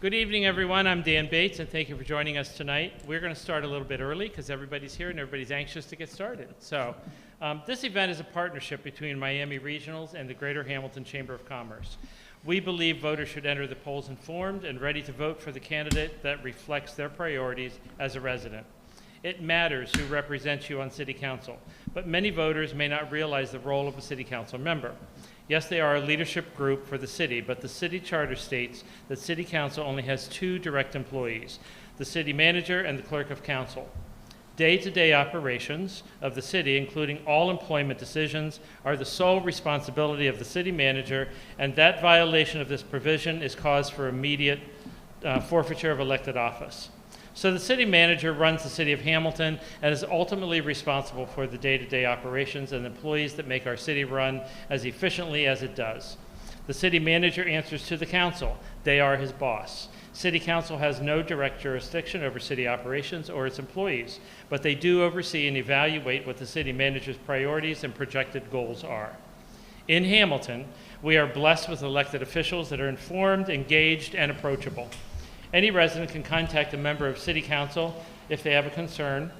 Good evening, everyone. I'm Dan Bates, and thank you for joining us tonight. We're going to start a little bit early because everybody's here and everybody's anxious to get started. So this event is a partnership between Miami Regionals and the Greater Hamilton Chamber of Commerce. We believe voters should enter the polls informed and ready to vote for the candidate that reflects their priorities as a resident. It matters who represents you on City Council, but many voters may not realize the role of a City Council member. Yes, they are a leadership group for the city, but the city charter states that City Council only has two direct employees, the city manager and the clerk of council. Day-to-day operations of the city, including all employment decisions, are the sole responsibility of the city manager, and that violation of this provision is cause for immediate forfeiture of elected office. So the city manager runs the city of Hamilton and is ultimately responsible for the day-to-day operations and employees that make our city run as efficiently as it does. The city manager answers to the council. They are his boss. City council has no direct jurisdiction over city operations or its employees, but they do oversee and evaluate what the city manager's priorities and projected goals are. In Hamilton, we are blessed with elected officials that are informed, engaged, and approachable. Any resident can contact a member of City Council if they have a concern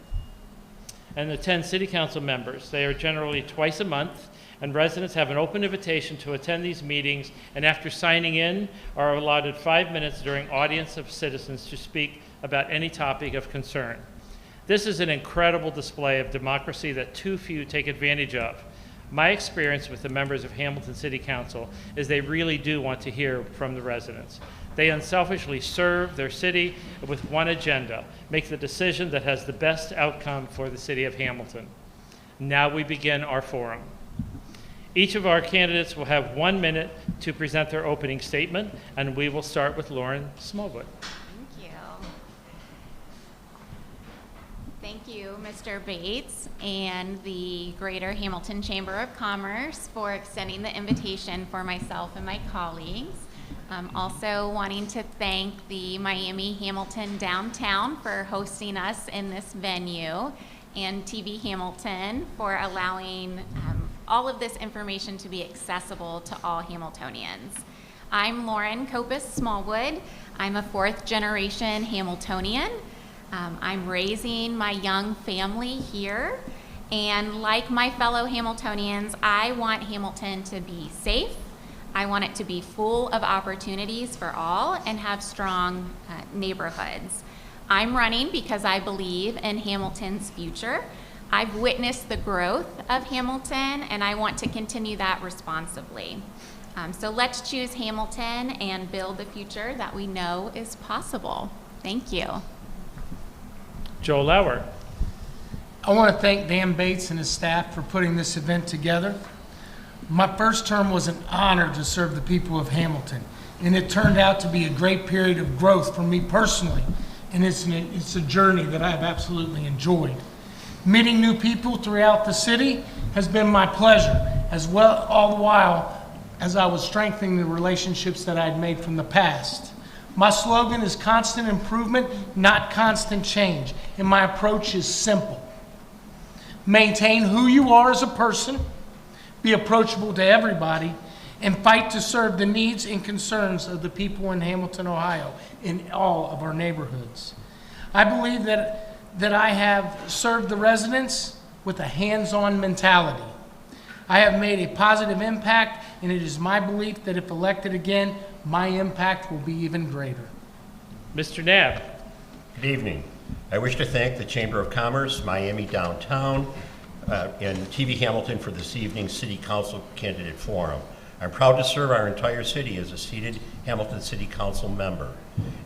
and attend City Council members. They are generally twice a month, and residents have an open invitation to attend these meetings, and after signing in are allotted 5 minutes during audience of citizens to speak about any topic of concern. This is an incredible display of democracy that too few take advantage of. My experience with the members of Hamilton City Council is they really do want to hear from the residents. They unselfishly serve their city with one agenda, make the decision that has the best outcome for the city of Hamilton. Now we begin our forum. Each of our candidates will have 1 minute to present their opening statement, and we will start with Lauren Smallwood. Thank you. Thank you, Mr. Bates and the Greater Hamilton Chamber of Commerce for extending the invitation for myself and my colleagues. Also wanting to thank the Miami Hamilton Downtown for hosting us in this venue, and TV Hamilton for allowing all of this information to be accessible to all Hamiltonians. I'm Lauren Copus Smallwood. I'm a fourth-generation Hamiltonian. I'm raising my young family here, and like my fellow Hamiltonians, I want Hamilton to be safe. I want it to be full of opportunities for all and have strong neighborhoods. I'm running because I believe in Hamilton's future. I've witnessed the growth of Hamilton, and I want to continue that responsibly. So let's choose Hamilton and build the future that we know is possible. Thank you. Joe Lauer. I want to thank Dan Bates and his staff for putting this event together. My first term was an honor to serve the people of Hamilton, and it turned out to be a great period of growth for me personally, and it's a journey that I've absolutely enjoyed. Meeting new people throughout the city has been my pleasure, as well all the while as I was strengthening the relationships that I'd made from the past. My slogan is constant improvement, not constant change, and my approach is simple. Maintain who you are as a person, be approachable to everybody, and fight to serve the needs and concerns of the people in Hamilton, Ohio, in all of our neighborhoods. I believe that I have served the residents with a hands-on mentality. I have made a positive impact, and it is my belief that if elected again, my impact will be even greater. Mr. Knapp. Good evening. I wish to thank the Chamber of Commerce, Miami Downtown, and TV Hamilton for this evening's City Council Candidate Forum. I'm proud to serve our entire city as a seated Hamilton City Council member.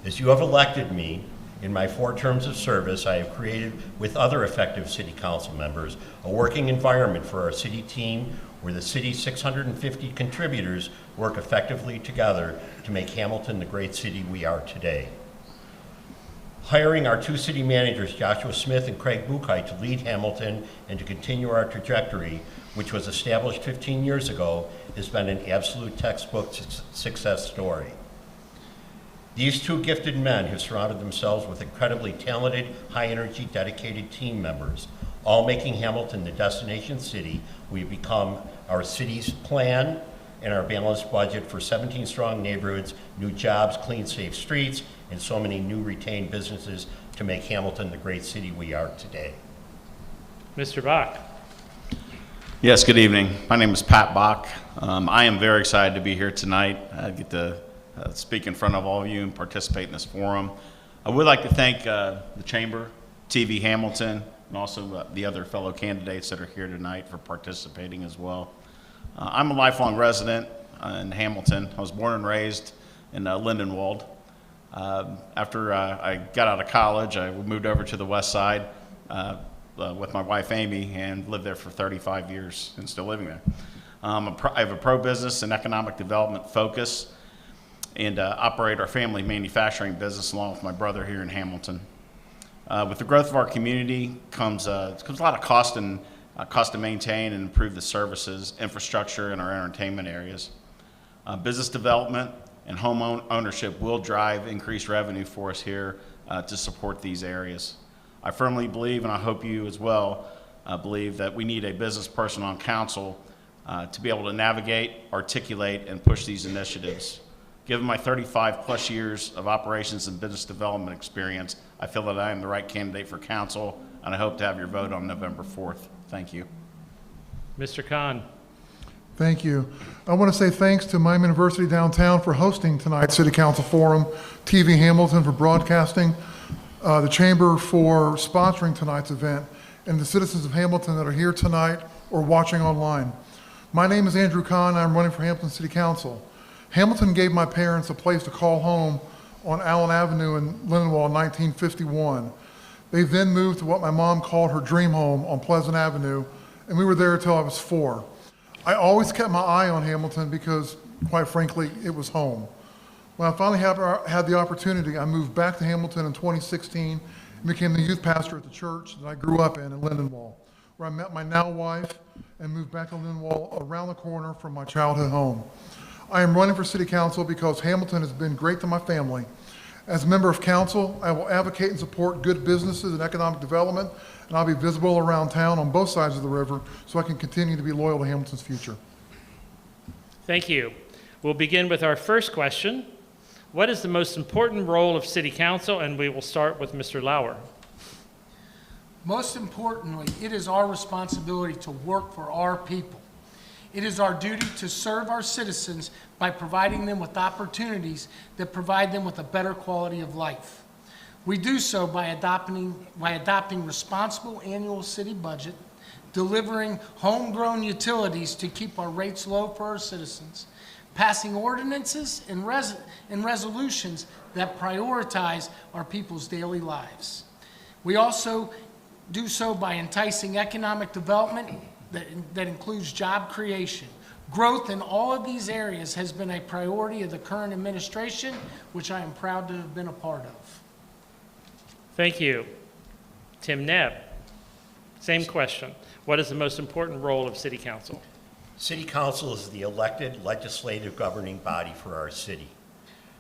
As you have elected me, in my 4 terms of service, I have created, with other effective City Council members, a working environment for our city team where the city's 650 contributors work effectively together to make Hamilton the great city we are today. Hiring our 2 city managers, Joshua Smith and Craig Buchheit, to lead Hamilton and to continue our trajectory, which was established 15 years ago, has been an absolute textbook success story. These 2 gifted men have surrounded themselves with incredibly talented, high-energy, dedicated team members, all making Hamilton the destination city we've become. Our city's plan and our balanced budget for 17 strong neighborhoods, new jobs, clean, safe streets, and so many new retained businesses to make Hamilton the great city we are today. Mr. Bach. Yes, good evening. My name is Pat Bach. I am very excited to be here tonight. I get to speak in front of all of you and participate in this forum. I would like to thank the Chamber, TV Hamilton, and also the other fellow candidates that are here tonight for participating as well. I'm a lifelong resident in Hamilton. I was born and raised in Lindenwold. After I got out of college, I moved over to the west side with my wife Amy and lived there for 35 years and still living there. I have a pro-business and economic development focus and operate our family manufacturing business along with my brother here in Hamilton. With the growth of our community comes a lot of cost to maintain and improve the services, infrastructure, and our entertainment areas. Business development and home ownership will drive increased revenue for us here to support these areas. I firmly believe, and I hope you as well, believe that we need a business person on council to be able to navigate, articulate, and push these initiatives. Given my 35 plus years of operations and business development experience, I feel that I am the right candidate for council, and I hope to have your vote on November 4th. Thank you. Mr. Khan. Thank you. I want to say thanks to Miami University Downtown for hosting tonight's City Council Forum, TV Hamilton for broadcasting, the Chamber for sponsoring tonight's event, and the citizens of Hamilton that are here tonight or watching online. My name is Andrew Kahn. I'm running for Hamilton City Council. Hamilton gave my parents a place to call home on Allen Avenue in Lindenwold in 1951. They then moved to what my mom called her dream home on Pleasant Avenue, and we were there until I was 4. I always kept my eye on Hamilton because, quite frankly, it was home. When I finally had the opportunity, I moved back to Hamilton in 2016 and became the youth pastor at the church that I grew up in Lindenwold, where I met my now wife and moved back to Lindenwold around the corner from my childhood home. I am running for City Council because Hamilton has been great to my family. As a member of council, I will advocate and support good businesses and economic development, and I'll be visible around town on both sides of the river so I can continue to be loyal to Hamilton's future. Thank you. We'll begin with our first question. What is the most important role of City Council? And we will start with Mr. Lauer. Most importantly, it is our responsibility to work for our people. It is our duty to serve our citizens by providing them with opportunities that provide them with a better quality of life. We do so by adopting responsible annual city budget, delivering homegrown utilities to keep our rates low for our citizens, passing ordinances and resolutions that prioritize our people's daily lives. We also do so by enticing economic development that includes job creation. Growth in all of these areas has been a priority of the current administration, which I am proud to have been a part of. Thank you. Tim Nebb. Same question. What is the most important role of City Council? City Council is the elected legislative governing body for our city.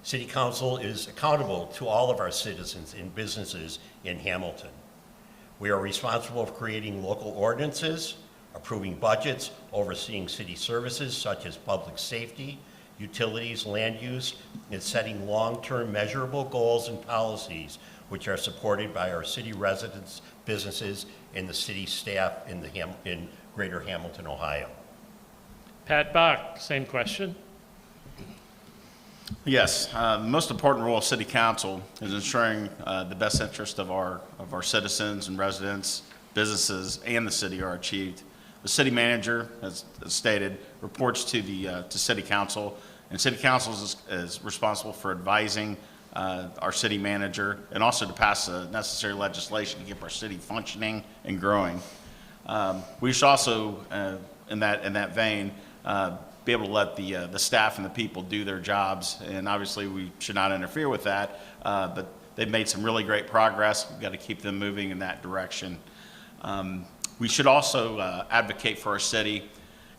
City Council is accountable to all of our citizens and businesses in Hamilton. We are responsible for creating local ordinances, approving budgets, overseeing city services such as public safety, utilities, land use, and setting long-term measurable goals and policies which are supported by our city residents, businesses, and the city staff in Greater Hamilton, Ohio. Pat Bach, same question. Yes, the most important role of City Council is ensuring the best interest of our citizens and residents, businesses, and the city are achieved. The city manager, as stated, reports to City Council, and City Council is responsible for advising our city manager and also to pass the necessary legislation to keep our city functioning and growing. We should also, in that vein, be able to let the staff and the people do their jobs, and obviously we should not interfere with that, but they've made some really great progress. We've got to keep them moving in that direction. We should also advocate for our city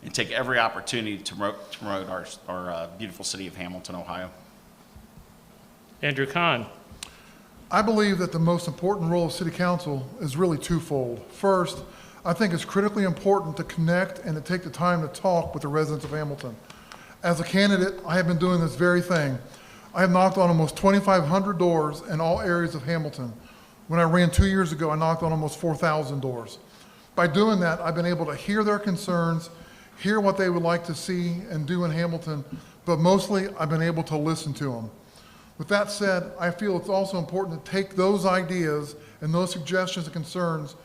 and take every opportunity to promote our beautiful city of Hamilton, Ohio. Andrew Kahn. I believe that the most important role of City Council is really twofold. First, I think it's critically important to connect and to take the time to talk with the residents of Hamilton. As a candidate, I have been doing this very thing. I have knocked on almost 2,500 doors in all areas of Hamilton. When I ran 2 years ago, I knocked on almost 4,000 doors. By doing that, I've been able to hear their concerns, hear what they would like to see and do in Hamilton, but mostly I've been able to listen to them. With that said, I feel it's also important to take those ideas and those suggestions and concerns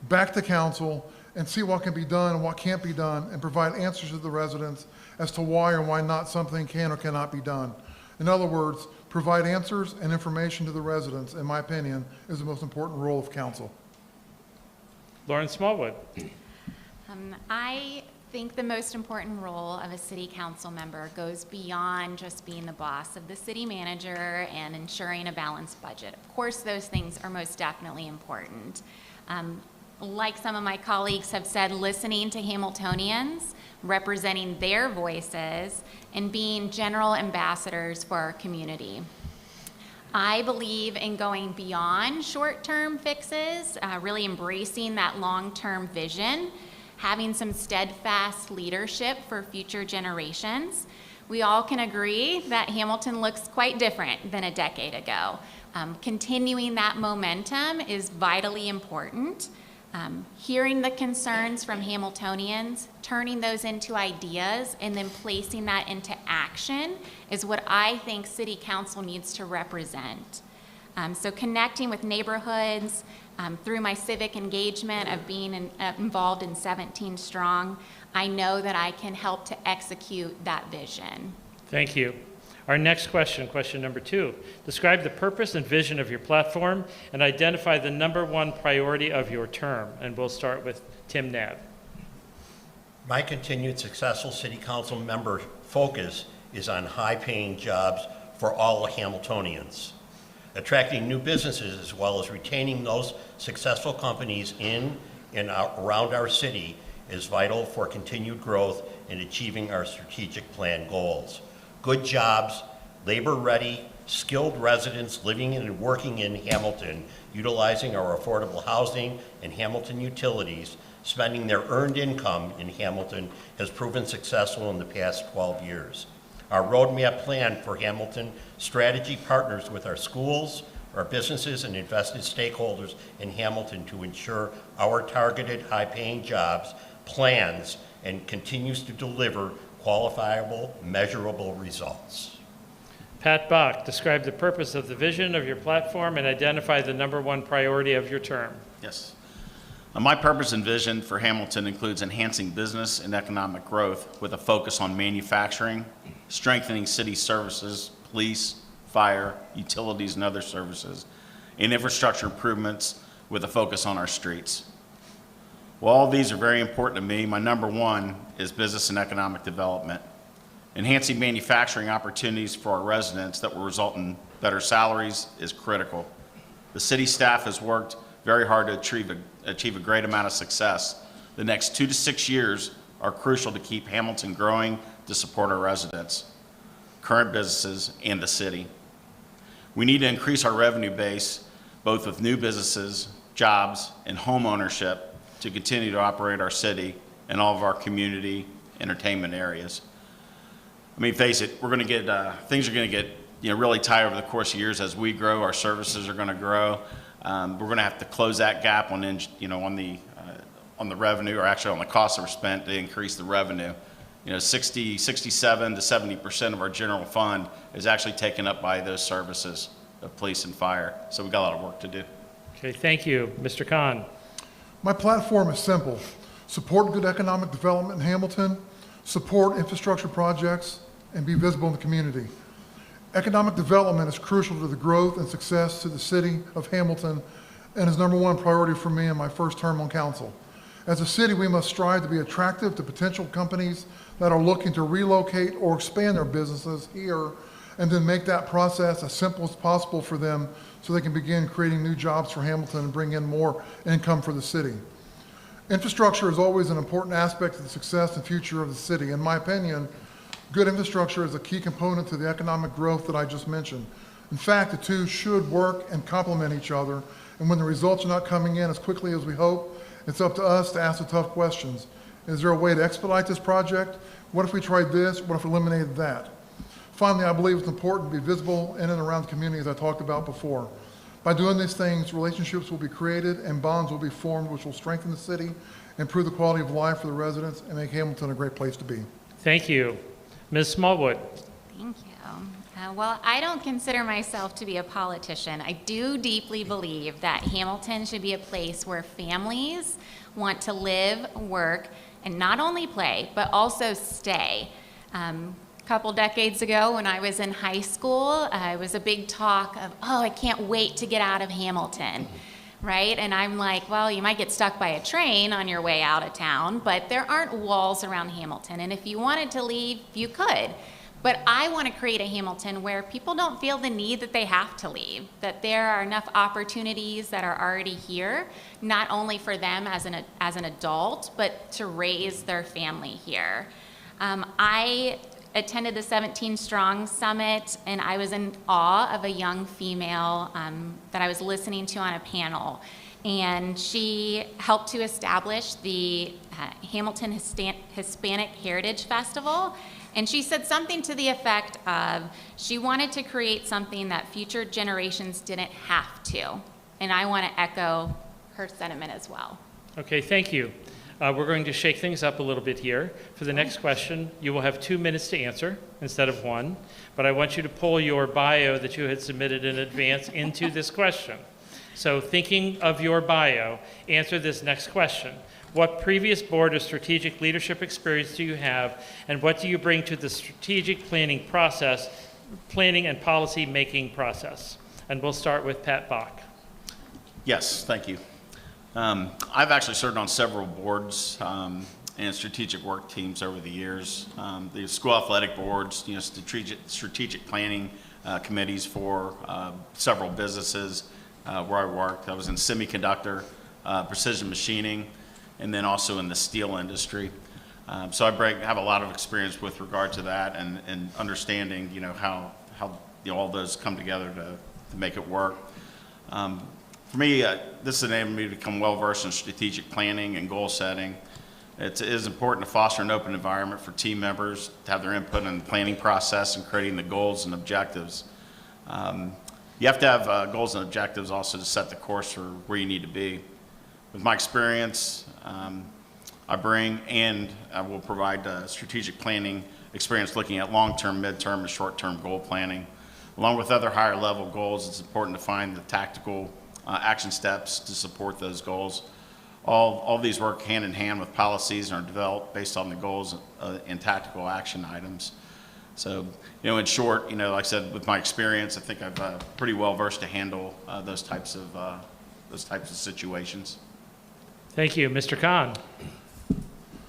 back to council and see what can be done and what can't be done and provide answers to the residents as to why or why not something can or cannot be done. In other words, provide answers and information to the residents, in my opinion, is the most important role of council. Lauren Smallwood. I think the most important role of a city council member goes beyond just being the boss of the city manager and ensuring a balanced budget. Of course, those things are most definitely important. Like some of my colleagues have said, listening to Hamiltonians, representing their voices, and being general ambassadors for our community. I believe in going beyond short-term fixes, really embracing that long-term vision, having some steadfast leadership for future generations. We all can agree that Hamilton looks quite different than a decade ago. Continuing that momentum is vitally important. Hearing the concerns from Hamiltonians, turning those into ideas, and then placing that into action is what I think City Council needs to represent. So connecting with neighborhoods through my civic engagement of being involved in 17 Strong, I know that I can help to execute that vision. Thank you. Our next question, question number 2. Describe the purpose and vision of your platform and identify the number one priority of your term. And we'll start with Tim Nab. My continued successful city council member focus is on high-paying jobs for all Hamiltonians. Attracting new businesses as well as retaining those successful companies in and around our city is vital for continued growth and achieving our strategic plan goals. Good jobs, labor-ready, skilled residents living and working in Hamilton, utilizing our affordable housing and Hamilton utilities, spending their earned income in Hamilton has proven successful in the past 12 years. Our roadmap plan for Hamilton strategy partners with our schools, our businesses, and invested stakeholders in Hamilton to ensure our targeted high-paying jobs plans and continues to deliver qualifiable, measurable results. Pat Bach, describe the purpose of the vision of your platform and identify the number one priority of your term. Yes. My purpose and vision for Hamilton includes enhancing business and economic growth with a focus on manufacturing, strengthening city services, police, fire, utilities, and other services, and infrastructure improvements with a focus on our streets. While all these are very important to me, my number one is business and economic development. Enhancing manufacturing opportunities for our residents that will result in better salaries is critical. The city staff has worked very hard to achieve a great amount of success. The next 2 to 6 years are crucial to keep Hamilton growing to support our residents, current businesses, and the city. We need to increase our revenue base, both with new businesses, jobs, and home ownership to continue to operate our city and all of our community entertainment areas. I mean, face it, we're going to get, things are going to get really tight over the course of years as we grow. Our services are going to grow. We're going to have to close that gap on the revenue, or actually on the costs that were spent to increase the revenue. 67 to 70% of our general fund is actually taken up by those services of police and fire. So we've got a lot of work to do. Okay, thank you. Mr. Khan. My platform is simple. Support good economic development in Hamilton, support infrastructure projects, and be visible in the community. Economic development is crucial to the growth and success to the city of Hamilton and is number one priority for me in my first term on council. As a city, we must strive to be attractive to potential companies that are looking to relocate or expand their businesses here, and then make that process as simple as possible for them so they can begin creating new jobs for Hamilton and bring in more income for the city. Infrastructure is always an important aspect of the success and future of the city. In my opinion, good infrastructure is a key component to the economic growth that I just mentioned. In fact, the two should work and complement each other, and when the results are not coming in as quickly as we hope, it's up to us to ask the tough questions. Is there a way to expedite this project What if we tried this? What if we eliminated that? Finally, I believe it's important to be visible in and around the community, as I talked about before. By doing these things, relationships will be created and bonds will be formed, which will strengthen the city, improve the quality of life for the residents, and make Hamilton a great place to be. Thank you. Ms. Smallwood. Thank you. Well, I don't consider myself to be a politician. I do deeply believe that Hamilton should be a place where families want to live, work, and not only play, but also stay. A couple decades ago when I was in high school, it was a big talk of, oh, I can't wait to get out of Hamilton, right? And I'm like, well, you might get stuck by a train on your way out of town, but there aren't walls around Hamilton. And if you wanted to leave, you could. But I want to create a Hamilton where people don't feel the need that they have to leave, that there are enough opportunities that are already here, not only for them as an adult, but to raise their family here. I attended the 17 Strong Summit, and I was in awe of a young female that I was listening to on a panel. And she helped to establish the Hamilton Hispanic Heritage Festival. And she said something to the effect of she wanted to create something that future generations didn't have to. And I want to echo her sentiment as well. Okay, thank you. We're going to shake things up a little bit here. For the next question, you will have 2 minutes to answer instead of 1. But I want you to pull your bio that you had submitted in advance into this question. So thinking of your bio, answer this next question. What previous board or strategic leadership experience do you have, and what do you bring to the strategic planning and policy making process? And we'll start with Pat Bach. Yes, thank you. I've actually served on several boards and strategic work teams over the years. The school athletic boards, strategic planning committees for several businesses where I worked. I was in semiconductor, precision machining, and then also in the steel industry. So I have a lot of experience with regard to that and understanding, how all those come together to make it work. For me, this has enabled me to become well-versed in strategic planning and goal setting. It is important to foster an open environment for team members to have their input in the planning process and creating the goals and objectives. You have to have goals and objectives also to set the course for where you need to be. With my experience, I bring and I will provide strategic planning experience looking at long-term, mid-term, and short-term goal planning. Along with other higher-level goals, it's important to find the tactical action steps to support those goals. All these work hand in hand with policies and are developed based on the goals and tactical action items. So, in short, like I said, with my experience, I think I'm pretty well versed to handle those types of situations. Thank you. Mr. Khan.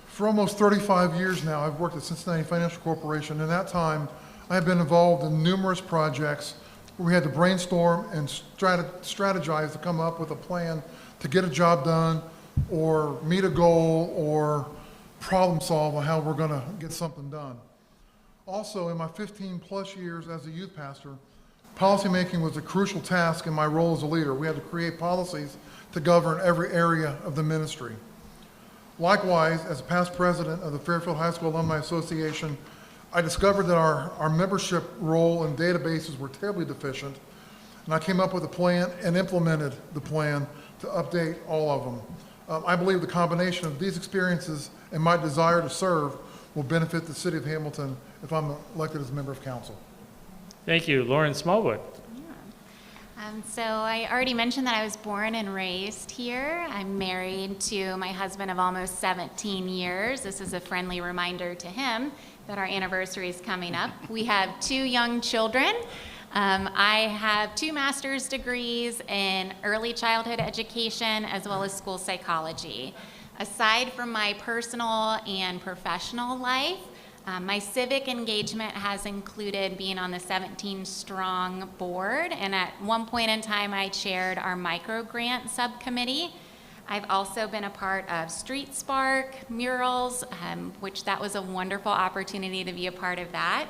For almost 35 years now, I've worked at Cincinnati Financial Corporation. In that time, I have been involved in numerous projects where we had to brainstorm and strategize to come up with a plan to get a job done or meet a goal or problem solve on how we're going to get something done. Also, in my 15-plus years as a youth pastor, policymaking was a crucial task in my role as a leader. We had to create policies to govern every area of the ministry. Likewise, as a past president of the Fairfield High School Alumni Association, I discovered that our membership role and databases were terribly deficient, and I came up with a plan and implemented the plan to update all of them. I believe the combination of these experiences and my desire to serve will benefit the city of Hamilton if I'm elected as a member of council. Thank you. Lauren Smallwood. So I already mentioned that I was born and raised here. I'm married to my husband of almost 17 years. This is a friendly reminder to him that our anniversary is coming up. We have 2 young children. I have 2 master's degrees in early childhood education as well as school psychology. Aside from my personal and professional life, my civic engagement has included being on the 17 Strong board, and at one point in time I chaired our micro grant subcommittee. I've also been a part of Street Spark murals, which that was a wonderful opportunity to be a part of that.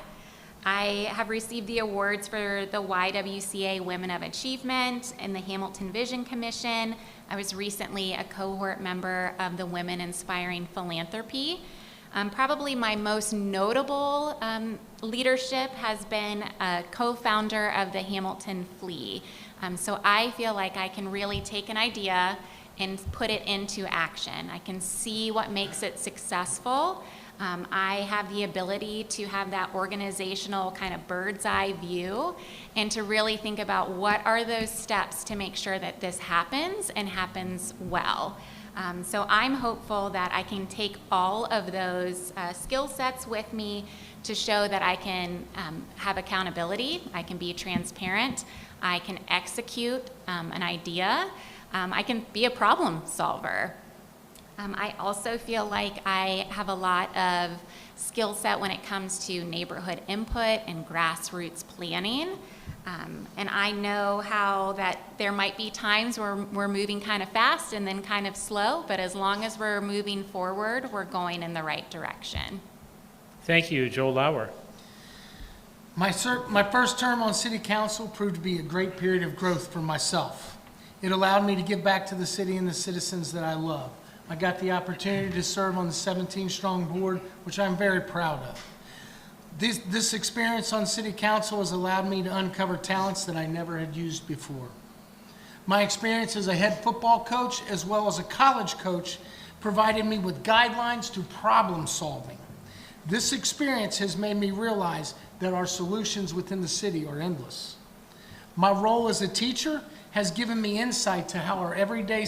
I have received the awards for the YWCA Women of Achievement and the Hamilton Vision Commission. I was recently a cohort member of the Women Inspiring Philanthropy. Probably my most notable leadership has been a co-founder of the Hamilton Flea. So I feel like I can really take an idea and put it into action. I can see what makes it successful. I have the ability to have that organizational kind of bird's eye view and to really think about what are those steps to make sure that this happens and happens well. So I'm hopeful that I can take all of those skill sets with me to show that I can have accountability, I can be transparent, I can execute an idea, I can be a problem solver. I also feel like I have a lot of skill set when it comes to neighborhood input and grassroots planning. And I know how that there might be times where we're moving kind of fast and then kind of slow, but as long as we're moving forward, we're going in the right direction. Thank you, Joel Lauer. My first term on city council proved to be a great period of growth for myself. It allowed me to give back to the city and the citizens that I love. I got the opportunity to serve on the 17-strong board, which I'm very proud of. This experience on city council has allowed me to uncover talents that I never had used before. My experience as a head football coach as well as a college coach provided me with guidelines to problem solving. This experience has made me realize that our solutions within the city are endless. My role as a teacher has given me insight to how our everyday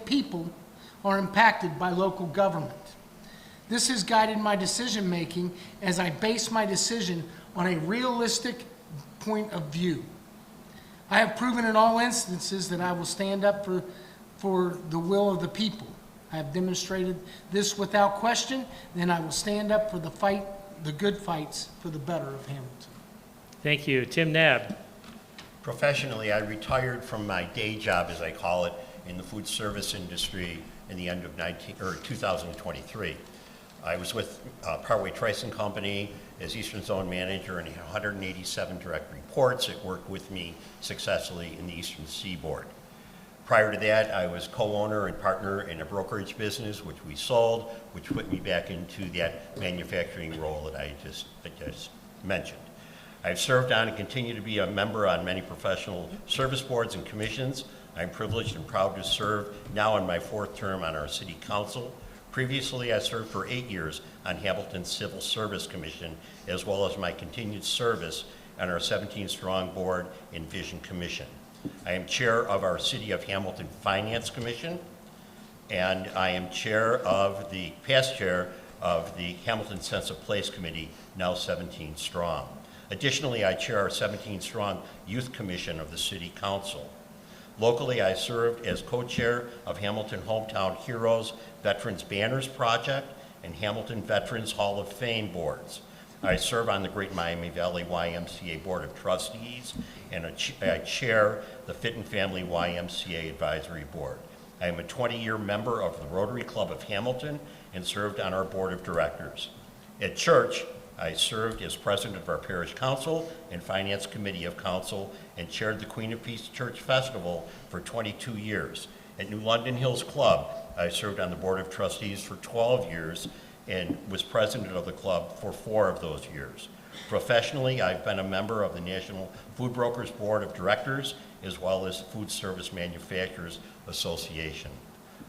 people are impacted by local government. This has guided my decision making as I base my decision on a realistic point of view. I have proven in all instances that I will stand up for the will of the people. I have demonstrated this without question, then I will stand up for the good fights for the better of Hamilton. Thank you. Tim Nab. Professionally, I retired from my day job, as I call it, in the food service industry in the end of 2023. I was with Partway Tricing Company as Eastern Zone Manager and had 187 direct reports. It worked with me successfully in the Eastern Seaboard. Prior to that, I was co-owner and partner in a brokerage business, which we sold, which put me back into that manufacturing role that I just mentioned. I've served on and continue to be a member on many professional service boards and commissions. I'm privileged and proud to serve now in my 4th term on our city council. Previously, I served for 8 years on Hamilton's Civil Service Commission, as well as my continued service on our 17-strong board and Vision Commission. I am chair of our City of Hamilton Finance Commission, and I am past chair of the Hamilton Sense of Place Committee, now 17 strong. Additionally, I chair our 17 strong Youth Commission of the City Council. Locally, I served as co-chair of Hamilton Hometown Heroes Veterans Banners Project and Hamilton Veterans Hall of Fame boards. I serve on the Great Miami Valley YMCA Board of Trustees, and I chair the Fit and Family YMCA Advisory Board. I am a 20-year member of the Rotary Club of Hamilton and served on our board of directors. At church, I served as president of our parish council and finance committee of council and chaired the Queen of Peace Church Festival for 22 years. At New London Hills Club, I served on the board of trustees for 12 years and was president of the club for 4 of those years. Professionally, I've been a member of the National Food Brokers Board of Directors as well as Food Service Manufacturers Association.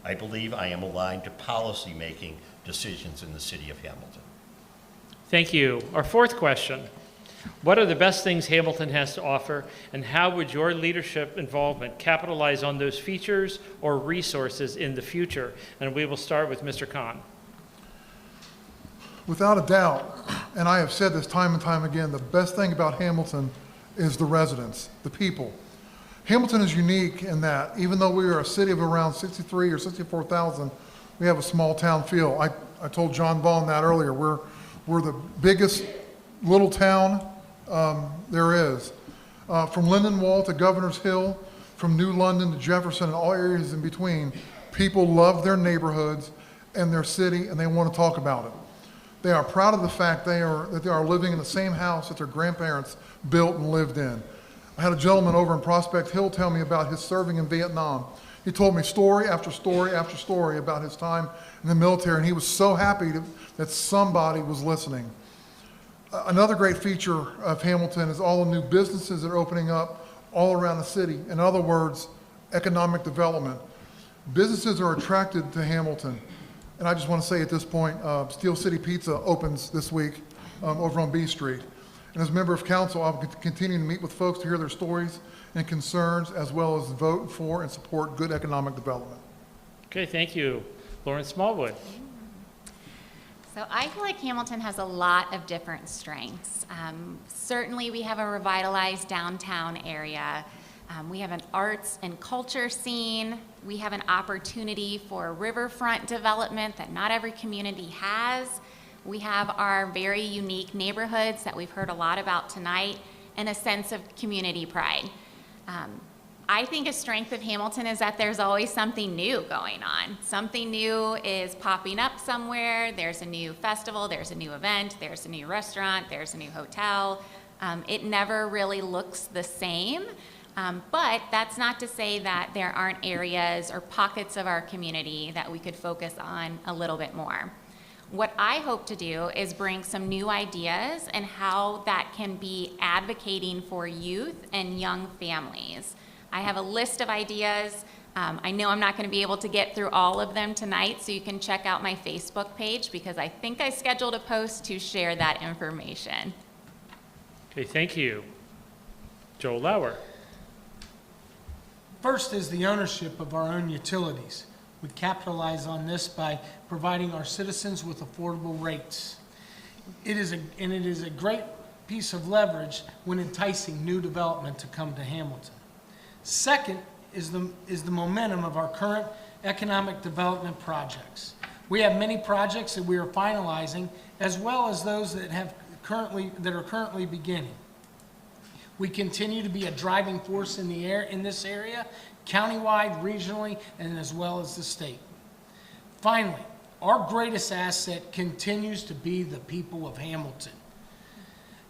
I believe I am aligned to policy-making decisions in the city of Hamilton. Thank you. Our 4th question. What are the best things Hamilton has to offer, and how would your leadership involvement capitalize on those features or resources in the future? And we will start with Mr. Khan. Without a doubt, and I have said this time and time again, the best thing about Hamilton is the residents, the people. Hamilton is unique in that even though we are a city of around 63 or 64,000, we have a small town feel. I told John Vaughn that earlier. We're the biggest little town there is. From Lindenwold to Governor's Hill, from New London to Jefferson and all areas in between, people love their neighborhoods and their city, and they want to talk about it. They are proud of the fact that they are living in the same house that their grandparents built and lived in. I had a gentleman over in Prospect Hill tell me about his serving in Vietnam. He told me story after story after story about his time in the military, and he was so happy that somebody was listening. Another great feature of Hamilton is all the new businesses that are opening up all around the city. In other words, economic development. Businesses are attracted to Hamilton. And I just want to say at this point, Steel City Pizza opens this week over on B Street. And as a member of council, I'll continue to meet with folks to hear their stories and concerns, as well as vote for and support good economic development. Okay, thank you. Lauren Smallwood. So I feel like Hamilton has a lot of different strengths. Certainly we have a revitalized downtown area. We have an arts and culture scene. We have an opportunity for riverfront development that not every community has. We have our very unique neighborhoods that we've heard a lot about tonight, and a sense of community pride. I think a strength of Hamilton is that there's always something new going on. Something new is popping up somewhere. There's a new festival, there's a new event, there's a new restaurant, there's a new hotel. It never really looks the same, but that's not to say that there aren't areas or pockets of our community that we could focus on a little bit more. What I hope to do is bring some new ideas and how that can be advocating for youth and young families. I have a list of ideas. I know I'm not going to be able to get through all of them tonight, so you can check out my Facebook page because I think I scheduled a post to share that information. Okay, thank you. Joel Lauer. First is the ownership of our own utilities. We capitalize on this by providing our citizens with affordable rates. It is a great piece of leverage when enticing new development to come to Hamilton. Second is the momentum of our current economic development projects. We have many projects that we are finalizing, as well as those that are currently beginning. We continue to be a driving force in this area, countywide, regionally, and as well as the state. Finally, our greatest asset continues to be the people of Hamilton.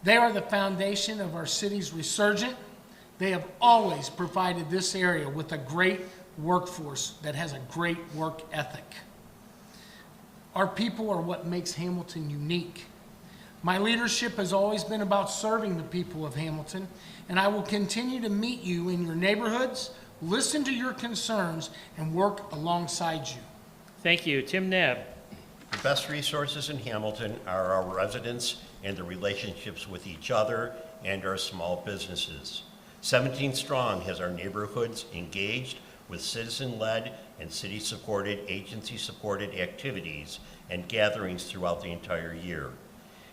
They are the foundation of our city's resurgence. They have always provided this area with a great workforce that has a great work ethic. Our people are what makes Hamilton unique. My leadership has always been about serving the people of Hamilton, and I will continue to meet you in your neighborhoods, listen to your concerns, and work alongside you. Thank you. Tim Nebb. The best resources in Hamilton are our residents and their relationships with each other and our small businesses. 17 Strong has our neighborhoods engaged with citizen-led and city-supported, agency-supported activities and gatherings throughout the entire year.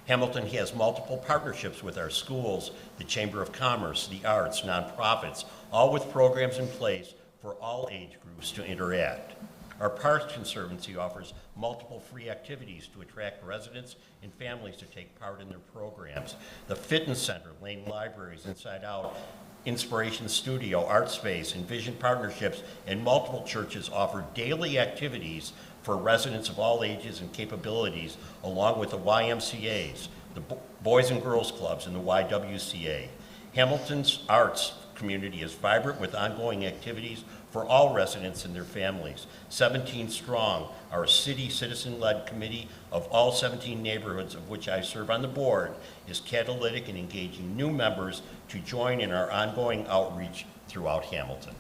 Hamilton has multiple partnerships with our schools, the Chamber of Commerce, the arts, nonprofits, all with programs in place for all age groups to interact. Our Parks Conservancy offers multiple free activities to attract residents and families to take part in their programs. The Fitness Center, Lane Libraries, Inside Out, Inspiration Studio, Art Space, and Vision Partnerships, and multiple churches offer daily activities for residents of all ages and capabilities, along with the YMCAs, the Boys and Girls Clubs, and the YWCA. Hamilton's arts community is vibrant with ongoing activities for all residents and their families. 17 Strong, our city citizen-led committee of all 17 neighborhoods of which I serve on the board, is catalytic in engaging new members to join in our ongoing outreach throughout Hamilton.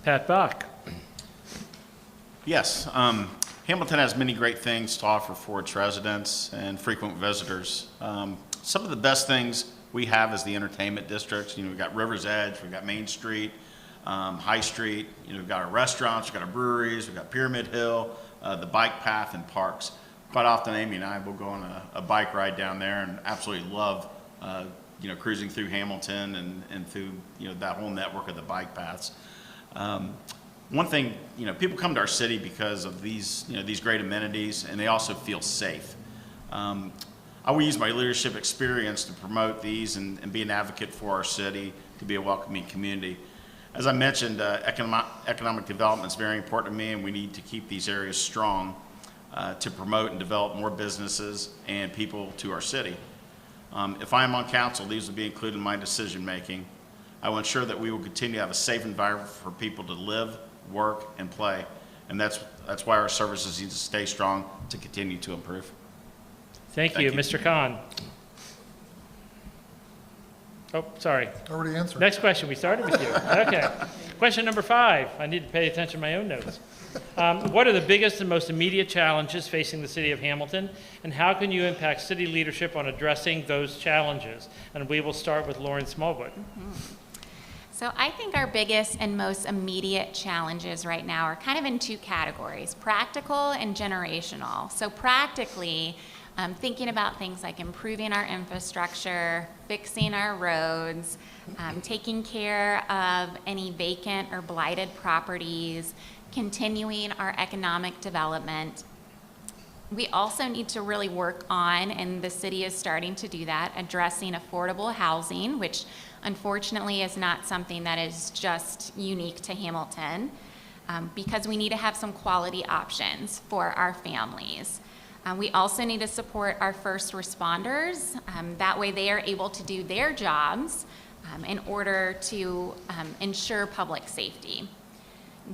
Pat Bach. Yes, Hamilton has many great things to offer for its residents and frequent visitors. Some of the best things we have is the entertainment districts. You know, we've got River's Edge, we've got Main Street, High Street, you know, we've got our restaurants, we've got our breweries, we've got Pyramid Hill, the bike path and parks. Quite often Amy and I will go on a bike ride down there and absolutely love you know, cruising through Hamilton and through, you know, that whole network of the bike paths. One thing, you know, people come to our city because of these, you know, these great amenities, and they also feel safe. I will use my leadership experience to promote these and be an advocate for our city to be a welcoming community. As I mentioned, economic development is very important to me, and we need to keep these areas strong to promote and develop more businesses and people to our city. If I am on council, these will be included in my decision making. I will ensure that we will continue to have a safe environment for people to live, work, and play. And that's why our services need to stay strong to continue to improve. Thank you. Thank you. Mr. Khan. Oh, sorry. Already answered. Next question. We started with you. Okay. Question number 5. I need to pay attention to my own notes. What are the biggest and most immediate challenges facing the city of Hamilton, and how can you impact city leadership on addressing those challenges? And we will start with Lauren Smallwood. So I think our biggest and most immediate challenges right now are kind of in 2 categories, practical and generational. So practically, thinking about things like improving our infrastructure, fixing our roads, taking care of any vacant or blighted properties, continuing our economic development. We also need to really work on, and the city is starting to do that, addressing affordable housing, which unfortunately is not something that is just unique to Hamilton, because we need to have some quality options for our families. We also need to support our first responders. That way they are able to do their jobs in order to ensure public safety.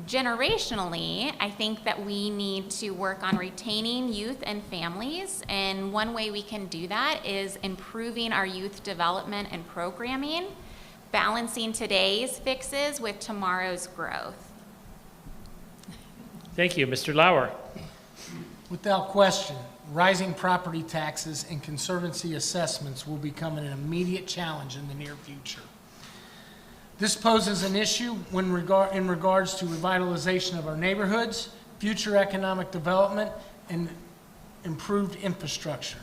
Generationally, I think that we need to work on retaining youth and families, and one way we can do that is improving our youth development and programming, balancing today's fixes with tomorrow's growth. Thank you. Mr. Lauer. Without question, rising property taxes and conservancy assessments will become an immediate challenge in the near future. This poses an issue in regards to revitalization of our neighborhoods, future economic development, and improved infrastructure.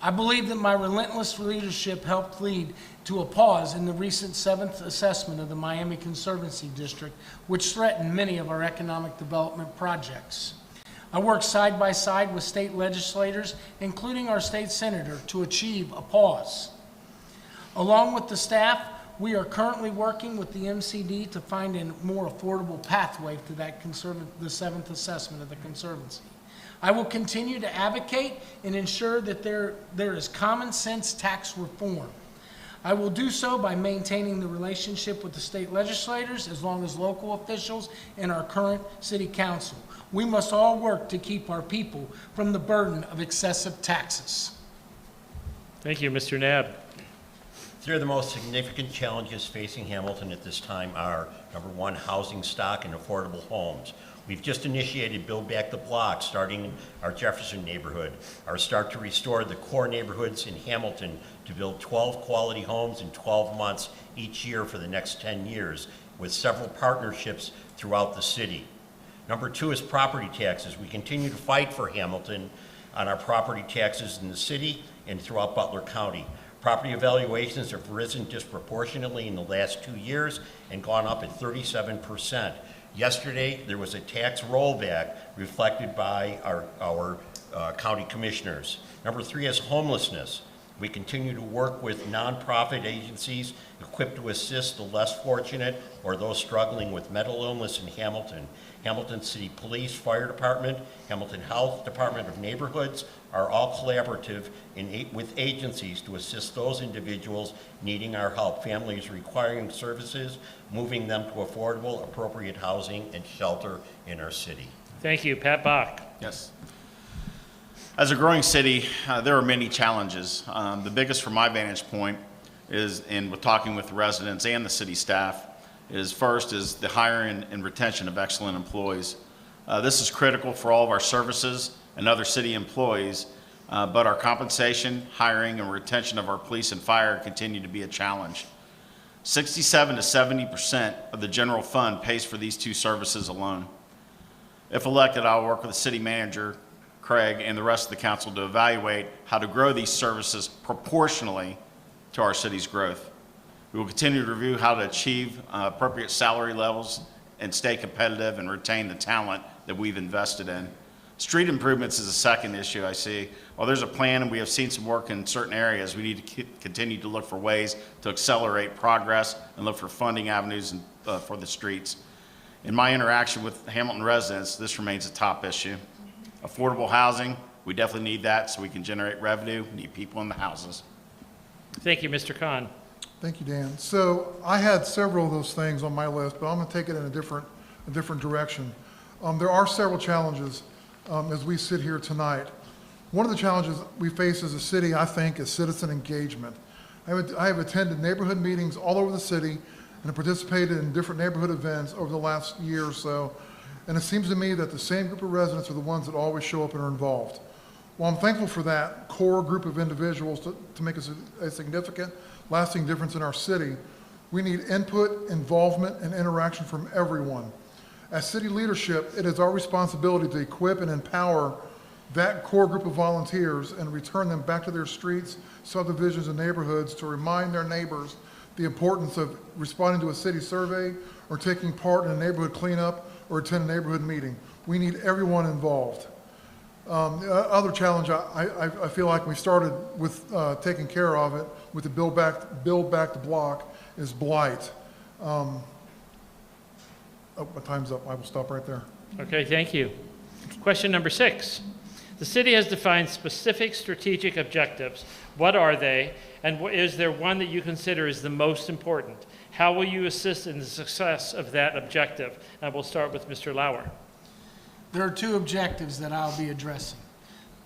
I believe that my relentless leadership helped lead to a pause in the recent 7th assessment of the Miami Conservancy District, which threatened many of our economic development projects. I worked side by side with state legislators, including our state senator, to achieve a pause. Along with the staff, we are currently working with the MCD to find a more affordable pathway to that the 7th assessment of the Conservancy. I will continue to advocate and ensure that there is common sense tax reform. I will do so by maintaining the relationship with the state legislators as long as local officials and our current city council. We must all work to keep our people from the burden of excessive taxes. Thank you. Mr. Knabb. 3 of the most significant challenges facing Hamilton at this time are, number 1, housing stock and affordable homes. We've just initiated Build Back the Block, starting in our Jefferson neighborhood. Our start to restore the core neighborhoods in Hamilton to build 12 quality homes in 12 months each year for the next 10 years, with several partnerships throughout the city. Number 2 is property taxes. We continue to fight for Hamilton on our property taxes in the city and throughout Butler County. Property evaluations have risen disproportionately in the last 2 years and gone up at 37%. Yesterday, there was a tax rollback reflected by our county commissioners. Number 3 is homelessness. We continue to work with nonprofit agencies equipped to assist the less fortunate or those struggling with mental illness in Hamilton. Hamilton City Police, Fire Department, Hamilton Health, Department of Neighborhoods are all collaborative with agencies to assist those individuals needing our help, families requiring services, moving them to affordable, appropriate housing and shelter in our city. Thank you. Pat Bach. Yes. As a growing city, there are many challenges. The biggest from my vantage point is, and with talking with residents and the city staff, is first is the hiring and retention of excellent employees. This is critical for all of our services and other city employees, but our compensation, hiring, and retention of our police and fire continue to be a challenge. 67 to 70% of the general fund pays for these 2 services alone. If elected, I'll work with the city manager, Craig, and the rest of the council to evaluate how to grow these services proportionally to our city's growth. We will continue to review how to achieve appropriate salary levels and stay competitive and retain the talent that we've invested in. Street improvements is a second issue I see. While there's a plan and we have seen some work in certain areas, we need to continue to look for ways to accelerate progress and look for funding avenues for the streets. In my interaction with Hamilton residents, this remains a top issue. Affordable housing, we definitely need that so we can generate revenue, need people in the houses. Thank you. Mr. Khan. Thank you, Dan. So I had several of those things on my list, but I'm going to take it in a different direction. There are several challenges as we sit here tonight. One of the challenges we face as a city, I think, is citizen engagement. I have attended neighborhood meetings all over the city and have participated in different neighborhood events over the last year or so, and it seems to me that the same group of residents are the ones that always show up and are involved. While I'm thankful for that core group of individuals to make a significant, lasting difference in our city, we need input, involvement, and interaction from everyone. As city leadership, it is our responsibility to equip and empower that core group of volunteers and return them back to their streets, subdivisions, and neighborhoods to remind their neighbors the importance of responding to a city survey or taking part in a neighborhood cleanup or attend a neighborhood meeting. We need everyone involved. The other challenge I feel like we started with taking care of it with the Build Back the Block is blight. Oh, my time's up. I will stop right there. Okay, thank you. Question number 6. The city has defined specific strategic objectives. What are they? And is there one that you consider is the most important? How will you assist in the success of that objective? And we'll start with Mr. Lauer. There are 2 objectives that I'll be addressing.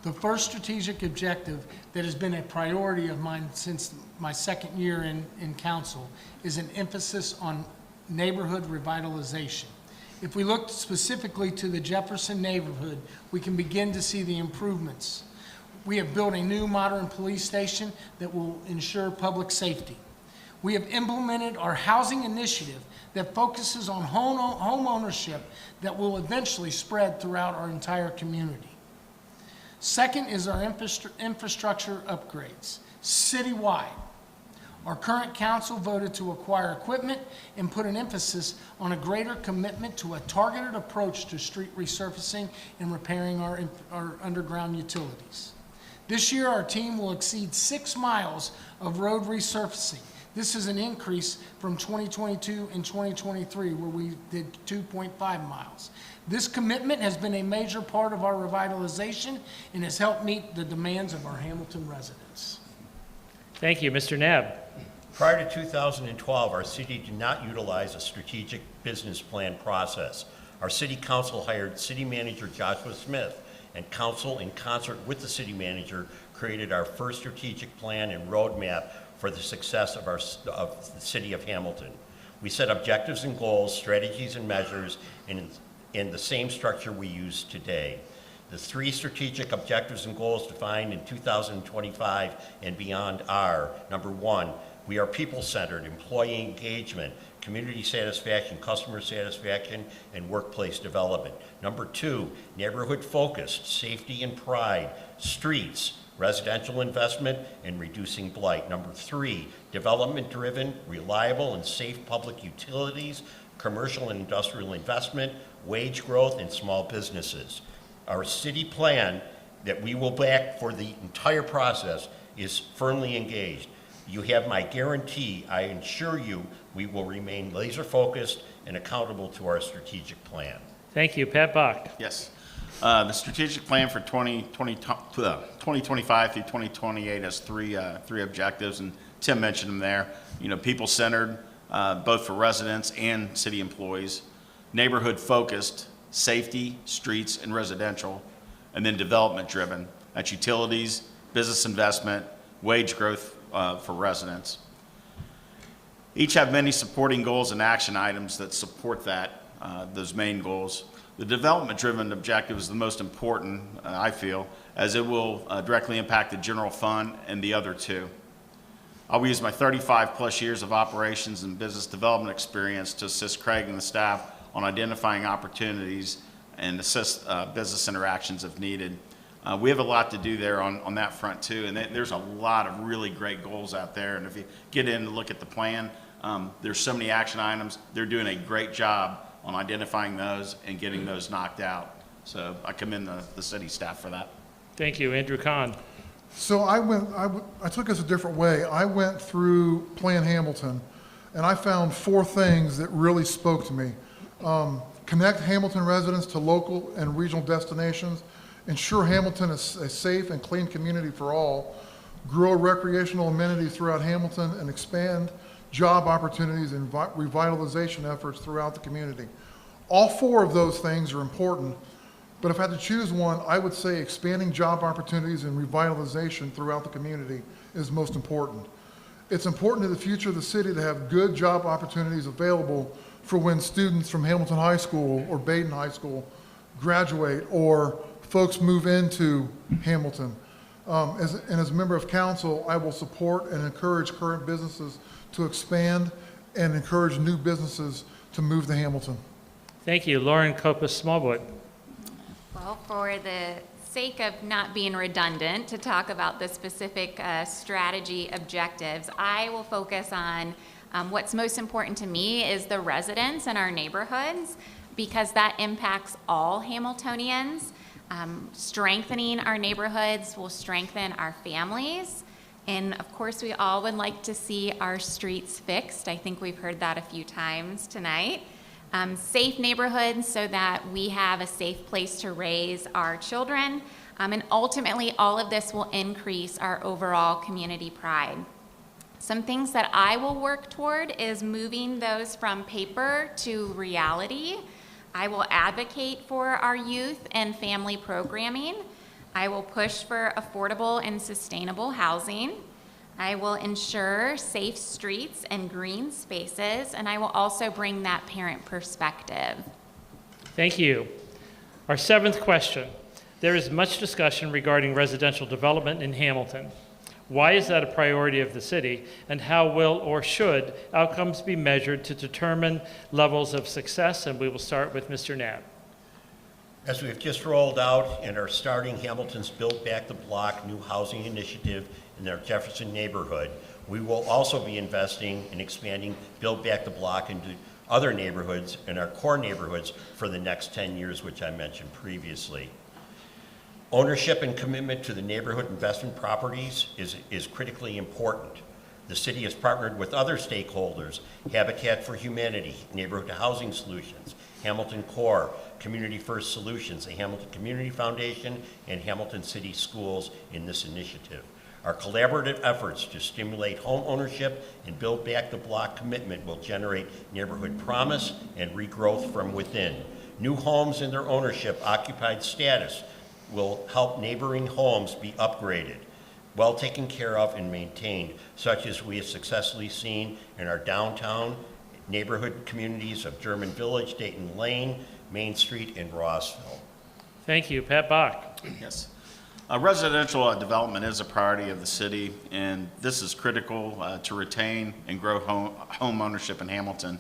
The first strategic objective that has been a priority of mine since my second year in council is an emphasis on neighborhood revitalization. If we look specifically to the Jefferson neighborhood, we can begin to see the improvements. We have built a new modern police station that will ensure public safety. We have implemented our housing initiative that focuses on home ownership that will eventually spread throughout our entire community. Second is our infrastructure upgrades, citywide. Our current council voted to acquire equipment and put an emphasis on a greater commitment to a targeted approach to street resurfacing and repairing our underground utilities. This year, our team will exceed 6 miles of road resurfacing. This is an increase from 2022 and 2023, where we did 2.5 miles. This commitment has been a major part of our revitalization and has helped meet the demands of our Hamilton residents. Thank you. Mr. Nab. Prior to 2012, our city did not utilize a strategic business plan process. Our city council hired city manager Joshua Smith, and council, in concert with the city manager, created our first strategic plan and roadmap for the success of the city of Hamilton. We set objectives and goals, strategies and measures in the same structure we use today. The 3 strategic objectives and goals defined in 2025 and beyond are, number 1, we are people-centered, employee engagement, community satisfaction, customer satisfaction, and workplace development. Number 2, neighborhood-focused, safety and pride, streets, residential investment, and reducing blight. Number 3, development-driven, reliable, and safe public utilities, commercial and industrial investment, wage growth, and small businesses. Our city plan that we will back for the entire process is firmly engaged. You have my guarantee. I assure you we will remain laser-focused and accountable to our strategic plan. Thank you. Pat Bach. Yes. The strategic plan for 2025 through 2028 has three objectives, and Tim mentioned them there. You know, people-centered, both for residents and city employees, neighborhood-focused, safety, streets, and residential, and then development-driven. That's utilities, business investment, wage growth for residents. Each have many supporting goals and action items that support those main goals. The development-driven objective is the most important, I feel, as it will directly impact the general fund and the other 2. I'll use my 35-plus years of operations and business development experience to assist Craig and the staff on identifying opportunities and assist business interactions if needed. We have a lot to do there on that front too, and there's a lot of really great goals out there. And if you get in to look at the plan, there's so many action items. They're doing a great job on identifying those and getting those knocked out. So I commend the city staff for that. Thank you. Andrew Kahn. So I took this a different way. I went through Plan Hamilton, and I found 4 things that really spoke to me. Connect Hamilton residents to local and regional destinations, ensure Hamilton is a safe and clean community for all, grow recreational amenities throughout Hamilton, and expand job opportunities and revitalization efforts throughout the community. All four of those things are important, but if I had to choose one, I would say expanding job opportunities and revitalization throughout the community is most important. It's important to the future of the city to have good job opportunities available for when students from Hamilton High School or Baden High School graduate or folks move into Hamilton. As a member of council, I will support and encourage current businesses to expand and encourage new businesses to move to Hamilton. Thank you. Lauren Copus Smallwood. Well, for the sake of not being redundant to talk about the specific strategy objectives, I will focus on what's most important to me is the residents in our neighborhoods, because that impacts all Hamiltonians. Strengthening our neighborhoods will strengthen our families. And of course, we all would like to see our streets fixed. I think we've heard that a few times tonight. Safe neighborhoods so that we have a safe place to raise our children. And ultimately, all of this will increase our overall community pride. Some things that I will work toward is moving those from paper to reality. I will advocate for our youth and family programming. I will push for affordable and sustainable housing. I will ensure safe streets and green spaces, and I will also bring that parent perspective. Thank you. Our seventh question. There is much discussion regarding residential development in Hamilton. Why is that a priority of the city, and how will or should outcomes be measured to determine levels of success? And we will start with Mr. Knapp. As we've just rolled out and are starting Hamilton's Build Back the Block new housing initiative in our Jefferson neighborhood, we will also be investing in expanding Build Back the Block into other neighborhoods in our core neighborhoods for the next 10 years, which I mentioned previously. Ownership and commitment to the neighborhood investment properties is critically important. The city has partnered with other stakeholders, Habitat for Humanity, Neighborhood Housing Solutions, Hamilton Core, Community First Solutions, the Hamilton Community Foundation, and Hamilton City Schools in this initiative. Our collaborative efforts to stimulate home ownership and build back the block commitment will generate neighborhood promise and regrowth from within. New homes and their ownership occupied status will help neighboring homes be upgraded, well taken care of and maintained, such as we have successfully seen in our downtown neighborhood communities of German Village, Dayton Lane, Main Street, and Rossville. Thank you. Pat Bach. Yes. Residential development is a priority of the city, and this is critical to retain and grow home ownership in Hamilton.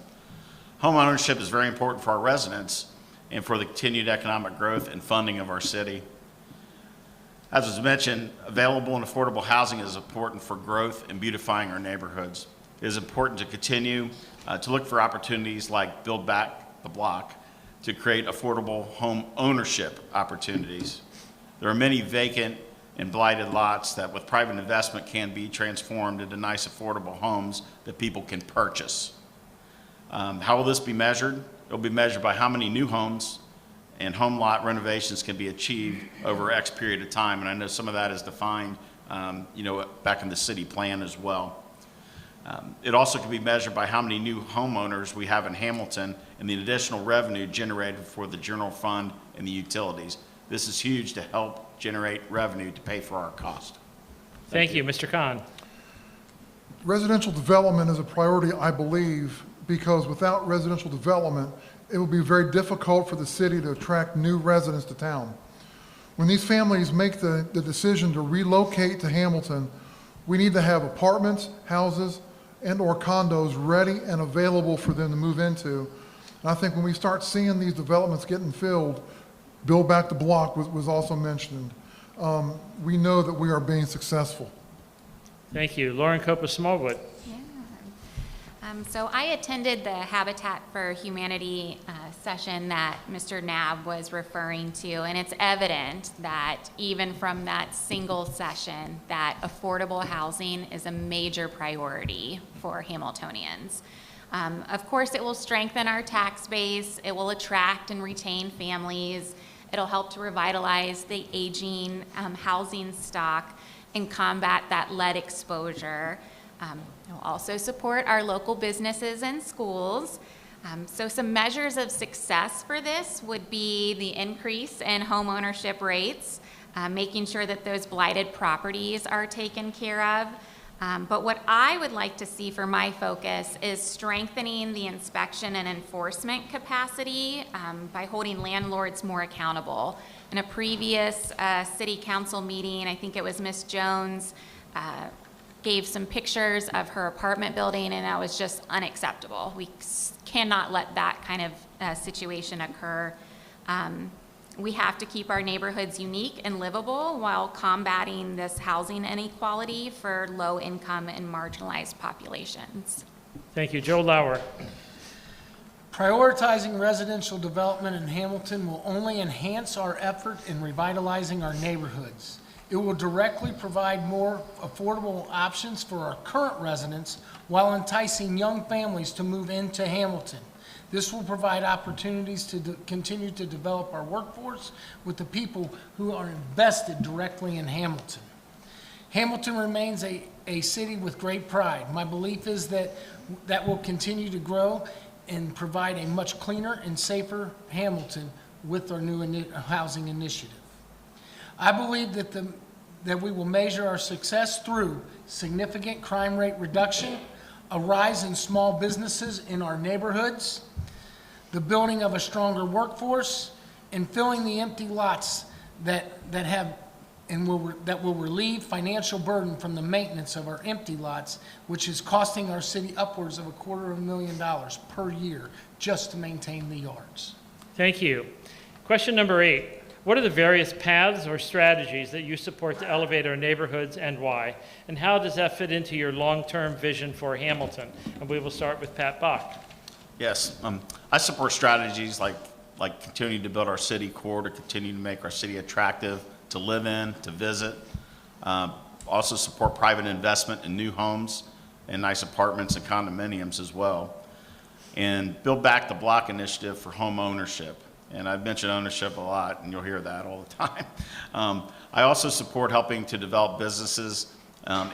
Home ownership is very important for our residents and for the continued economic growth and funding of our city. As was mentioned, available and affordable housing is important for growth and beautifying our neighborhoods. It is important to continue to look for opportunities like Build Back the Block to create affordable home ownership opportunities. There are many vacant and blighted lots that with private investment can be transformed into nice affordable homes that people can purchase. How will this be measured? It'll be measured by how many new homes and home lot renovations can be achieved over X period of time. And I know some of that is defined back in the city plan as well. It also can be measured by how many new homeowners we have in Hamilton and the additional revenue generated for the general fund and the utilities. This is huge to help generate revenue to pay for our cost. Thank you. Mr. Khan. Residential development is a priority, I believe, because without residential development, it will be very difficult for the city to attract new residents to town. When these families make the decision to relocate to Hamilton, we need to have apartments, houses, and/or condos ready and available for them to move into. And I think when we start seeing these developments getting filled, Build Back the Block was also mentioned. We know that we are being successful. Thank you. Lauren Copus Smallwood. So I attended the Habitat for Humanity session that Mr. Knapp was referring to, and it's evident that even from that single session that affordable housing is a major priority for Hamiltonians. Of course, it will strengthen our tax base, it will attract and retain families, it'll help to revitalize the aging housing stock, and combat that lead exposure. We'll also support our local businesses and schools. So some measures of success for this would be the increase in home ownership rates, making sure that those blighted properties are taken care of. But what I would like to see for my focus is strengthening the inspection and enforcement capacity by holding landlords more accountable. In a previous city council meeting, I think it was Ms. Jones, gave some pictures of her apartment building, and that was just unacceptable. We cannot let that kind of situation occur. We have to keep our neighborhoods unique and livable while combating this housing inequality for low-income and marginalized populations. Thank you. Joe Lauer. Prioritizing residential development in Hamilton will only enhance our effort in revitalizing our neighborhoods. It will directly provide more affordable options for our current residents while enticing young families to move into Hamilton. This will provide opportunities to continue to develop our workforce with the people who are invested directly in Hamilton. Hamilton remains a city with great pride. My belief is that will continue to grow and provide a much cleaner and safer Hamilton with our new housing initiative. I believe that we will measure our success through significant crime rate reduction, a rise in small businesses in our neighborhoods, the building of a stronger workforce, and filling the empty lots that will relieve financial burden from the maintenance of our empty lots, which is costing our city upwards of $250,000 per year just to maintain the yards. Thank you. Question number 8. What are the various paths or strategies that you support to elevate our neighborhoods and why? And how does that fit into your long-term vision for Hamilton? And we will start with Pat Bach. Yes, I support strategies like continuing to build our city core, to continue to make our city attractive to live in, to visit. Also support private investment in new homes and nice apartments and condominiums as well. And build back the block initiative for home ownership. And I've mentioned ownership a lot, and you'll hear that all the time. I also support helping to develop businesses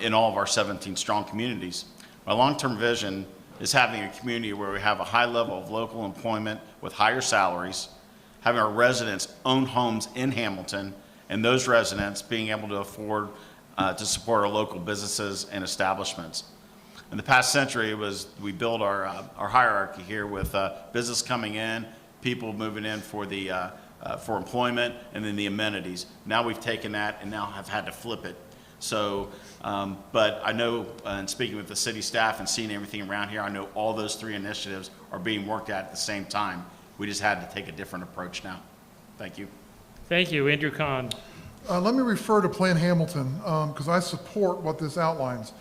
in all of our 17 strong communities. My long-term vision is having a community where we have a high level of local employment with higher salaries, having our residents own homes in Hamilton, and those residents being able to afford to support our local businesses and establishments. In the past century, we built our hierarchy here with business coming in, people moving in for employment, and then the amenities. Now we've taken that and now have had to flip it. So, but I know, in speaking with the city staff and seeing everything around here, I know all those 3 initiatives are being worked at the same time. We just had to take a different approach now. Thank you. Thank you. Andrew Kahn. Let me refer to Plan Hamilton, because I support what this outlines.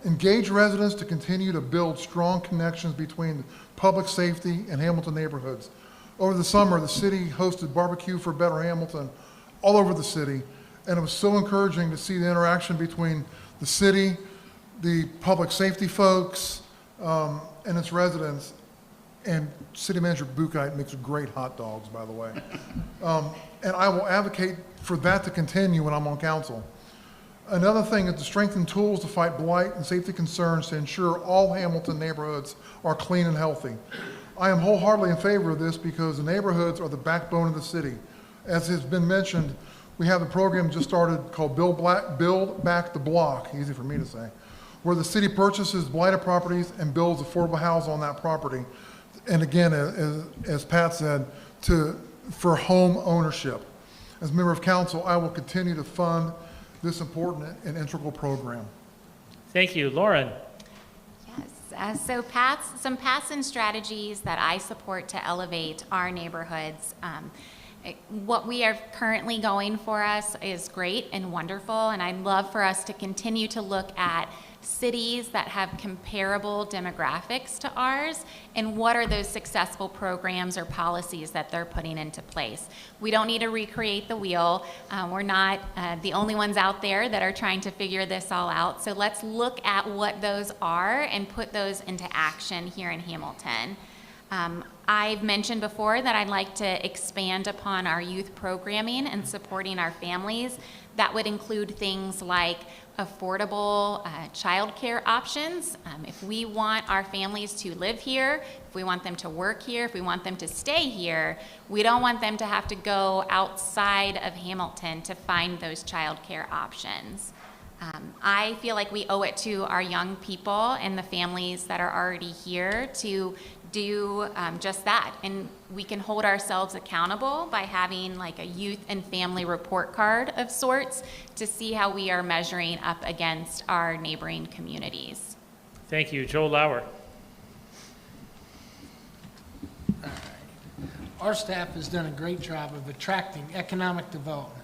Engage residents to continue to build strong connections between public safety and Hamilton neighborhoods. Over the summer, the city hosted Barbecue for Better Hamilton all over the city, and it was so encouraging to see the interaction between the city, the public safety folks, and its residents. And City Manager Buchheit makes great hot dogs, by the way. And I will advocate for that to continue when I'm on council. Another thing is to strengthen tools to fight blight and safety concerns to ensure all Hamilton neighborhoods are clean and healthy. I am wholeheartedly in favor of this because the neighborhoods are the backbone of the city. As has been mentioned, we have a program just started called Build Back the Block, easy for me to say, where the city purchases blighted properties and builds affordable housing on that property. And again, as Pat said, for home ownership. As a member of council, I will continue to fund this important and integral program. Thank you. Lauren. Yes, so some paths and strategies that I support to elevate our neighborhoods. What we are currently going for us is great and wonderful, and I'd love for us to continue to look at cities that have comparable demographics to ours, and what are those successful programs or policies that they're putting into place. We don't need to recreate the wheel. We're not the only ones out there that are trying to figure this all out. So let's look at what those are and put those into action here in Hamilton. I've mentioned before that I'd like to expand upon our youth programming and supporting our families. That would include things like affordable childcare options. If we want our families to live here, if we want them to work here, if we want them to stay here, we don't want them to have to go outside of Hamilton to find those childcare options. I feel like we owe it to our young people and the families that are already here to do just that. And we can hold ourselves accountable by having like a youth and family report card of sorts to see how we are measuring up against our neighboring communities. Thank you. Joel Lauer. Our staff has done a great job of attracting economic development.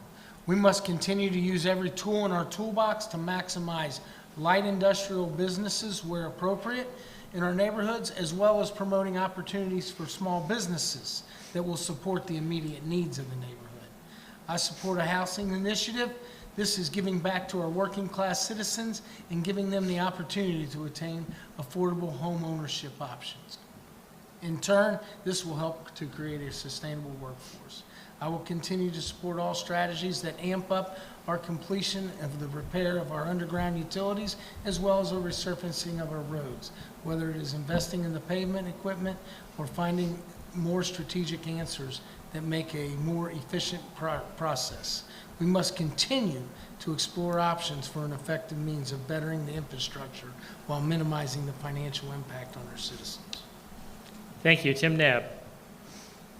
We must continue to use every tool in our toolbox to maximize light industrial businesses where appropriate in our neighborhoods, as well as promoting opportunities for small businesses that will support the immediate needs of the neighborhood. I support a housing initiative. This is giving back to our working class citizens and giving them the opportunity to attain affordable home ownership options. In turn, this will help to create a sustainable workforce. I will continue to support all strategies that amp up our completion of the repair of our underground utilities, as well as the resurfacing of our roads, whether it is investing in the pavement equipment or finding more strategic answers that make a more efficient process. We must continue to explore options for an effective means of bettering the infrastructure while minimizing the financial impact on our citizens. Thank you. Tim Nab.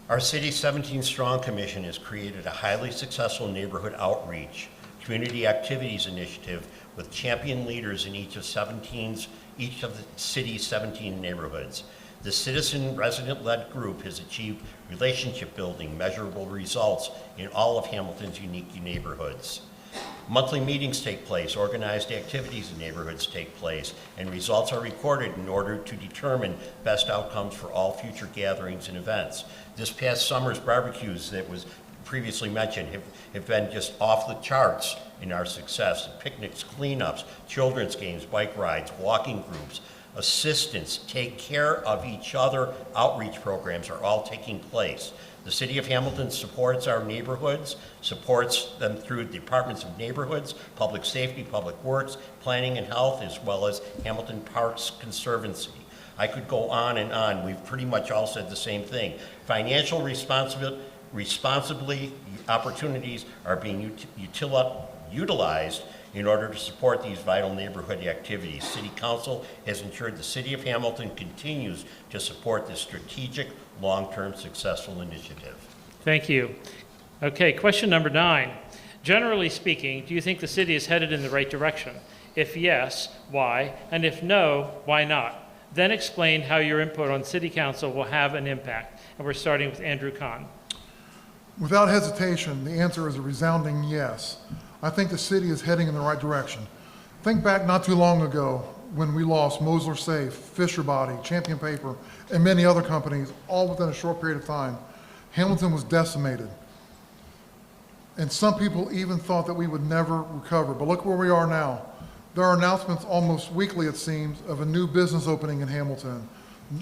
Our city's 17 Strong Commission has created a highly successful neighborhood outreach, community activities initiative with champion leaders in each of the city's 17 neighborhoods. The citizen resident-led group has achieved relationship building, measurable results in all of Hamilton's unique neighborhoods. Monthly meetings take place, organized activities in neighborhoods take place, and results are recorded in order to determine best outcomes for all future gatherings and events. This past summer's barbecues that was previously mentioned have been just off the charts in our success. Picnics, cleanups, children's games, bike rides, walking groups, assistance, take care of each other, outreach programs are all taking place. The City of Hamilton supports our neighborhoods, supports them through departments of neighborhoods, public safety, public works, planning and health, as well as Hamilton Parks Conservancy. I could go on and on. We've pretty much all said the same thing. Financial responsibly opportunities are being utilized in order to support these vital neighborhood activities. City Council has ensured the City of Hamilton continues to support this strategic, long-term successful initiative. Thank you. Okay, question number 9. Generally speaking, do you think the city is headed in the right direction? If yes, why? And if no, why not? Then explain how your input on City Council will have an impact. And we're starting with Andrew Kahn. Without hesitation, the answer is a resounding yes. I think the city is heading in the right direction. Think back not too long ago when we lost Mosler Safe, Fisher Body, Champion Paper, and many other companies, all within a short period of time. Hamilton was decimated. And some people even thought that we would never recover. But look where we are now. There are announcements almost weekly, it seems, of a new business opening in Hamilton,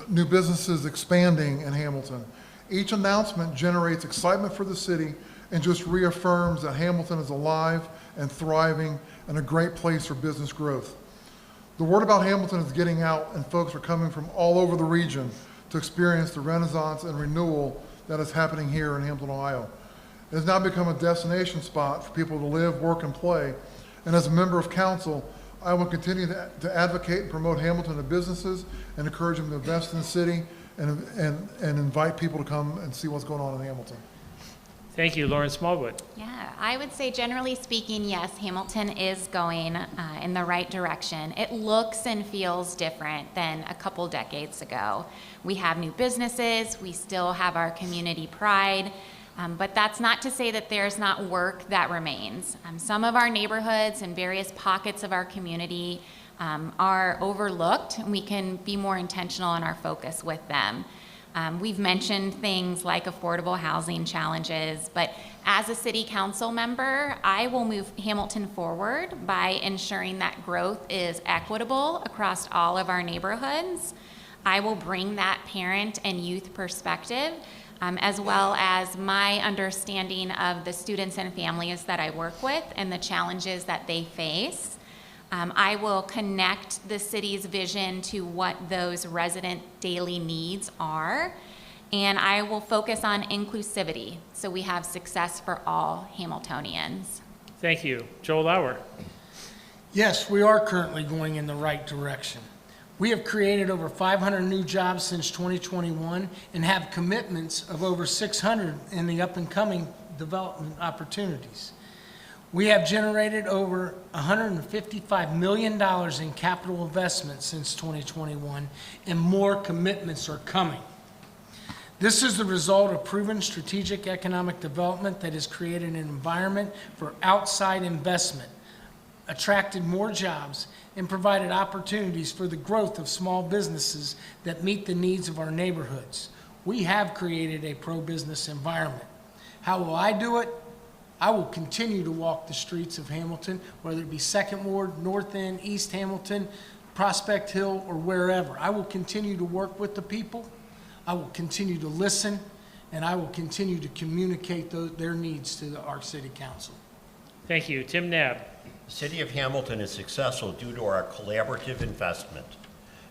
new businesses expanding in Hamilton. Each announcement generates excitement for the city and just reaffirms that Hamilton is alive and thriving and a great place for business growth. The word about Hamilton is getting out, and folks are coming from all over the region to experience the renaissance and renewal that is happening here in Hamilton, Ohio. It has now become a destination spot for people to live, work, and play. And as a member of council, I will continue to advocate and promote Hamilton to businesses and encourage them to invest in the city and invite people to come and see what's going on in Hamilton. Thank you, Lauren Smallwood. Yeah, I would say generally speaking, yes, Hamilton is going in the right direction. It looks and feels different than a couple decades ago. We have new businesses, we still have our community pride, but that's not to say that there's not work that remains. Some of our neighborhoods and various pockets of our community are overlooked, and we can be more intentional in our focus with them. We've mentioned things like affordable housing challenges, but as a city council member, I will move Hamilton forward by ensuring that growth is equitable across all of our neighborhoods. I will bring that parent and youth perspective, as well as my understanding of the students and families that I work with and the challenges that they face. I will connect the city's vision to what those resident daily needs are, and I will focus on inclusivity so we have success for all Hamiltonians. Thank you. Joel Lauer. Yes, we are currently going in the right direction. We have created over 500 new jobs since 2021 and have commitments of over 600 in the up-and-coming development opportunities. We have generated over $155 million in capital investment since 2021, and more commitments are coming. This is the result of proven strategic economic development that has created an environment for outside investment, attracted more jobs, and provided opportunities for the growth of small businesses that meet the needs of our neighborhoods. We have created a pro-business environment. How will I do it? I will continue to walk the streets of Hamilton, whether it be Second Ward, North End, East Hamilton, Prospect Hill, or wherever. I will continue to work with the people. I will continue to listen, and I will continue to communicate their needs to our city council. Thank you. Tim Nab. The City of Hamilton is successful due to our collaborative investment.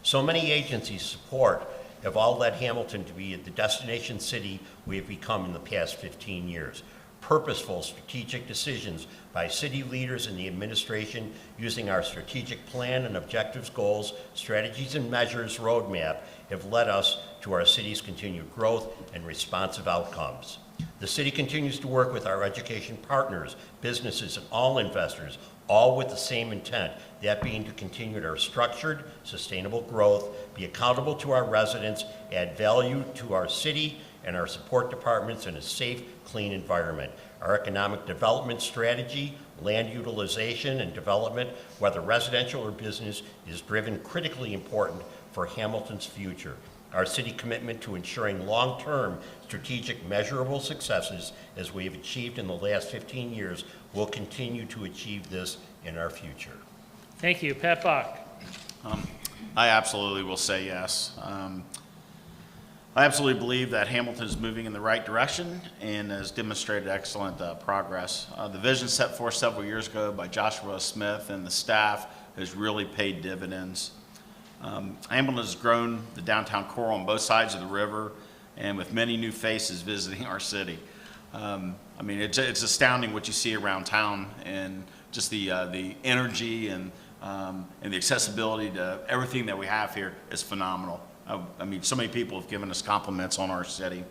So many agencies' support have all led Hamilton to be the destination city we have become in the past 15 years. Purposeful, strategic decisions by city leaders and the administration using our strategic plan and objectives, goals, strategies, and measures roadmap have led us to our city's continued growth and responsive outcomes. The city continues to work with our education partners, businesses, and all investors, all with the same intent, that being to continue our structured, sustainable growth, be accountable to our residents, add value to our city and our support departments in a safe, clean environment. Our economic development strategy, land utilization and development, whether residential or business, is driven critically important for Hamilton's future. Our city commitment to ensuring long-term strategic measurable successes, as we have achieved in the last 15 years, will continue to achieve this in our future. Thank you. Pat Bach. I absolutely will say yes. I absolutely believe that Hamilton is moving in the right direction and has demonstrated excellent progress. The vision set forth several years ago by Joshua Smith and the staff has really paid dividends. Hamilton has grown the downtown core on both sides of the river and with many new faces visiting our city. I mean, it's astounding what you see around town, and just the energy and the accessibility to everything that we have here is phenomenal. I mean, so many people have given us compliments on our city,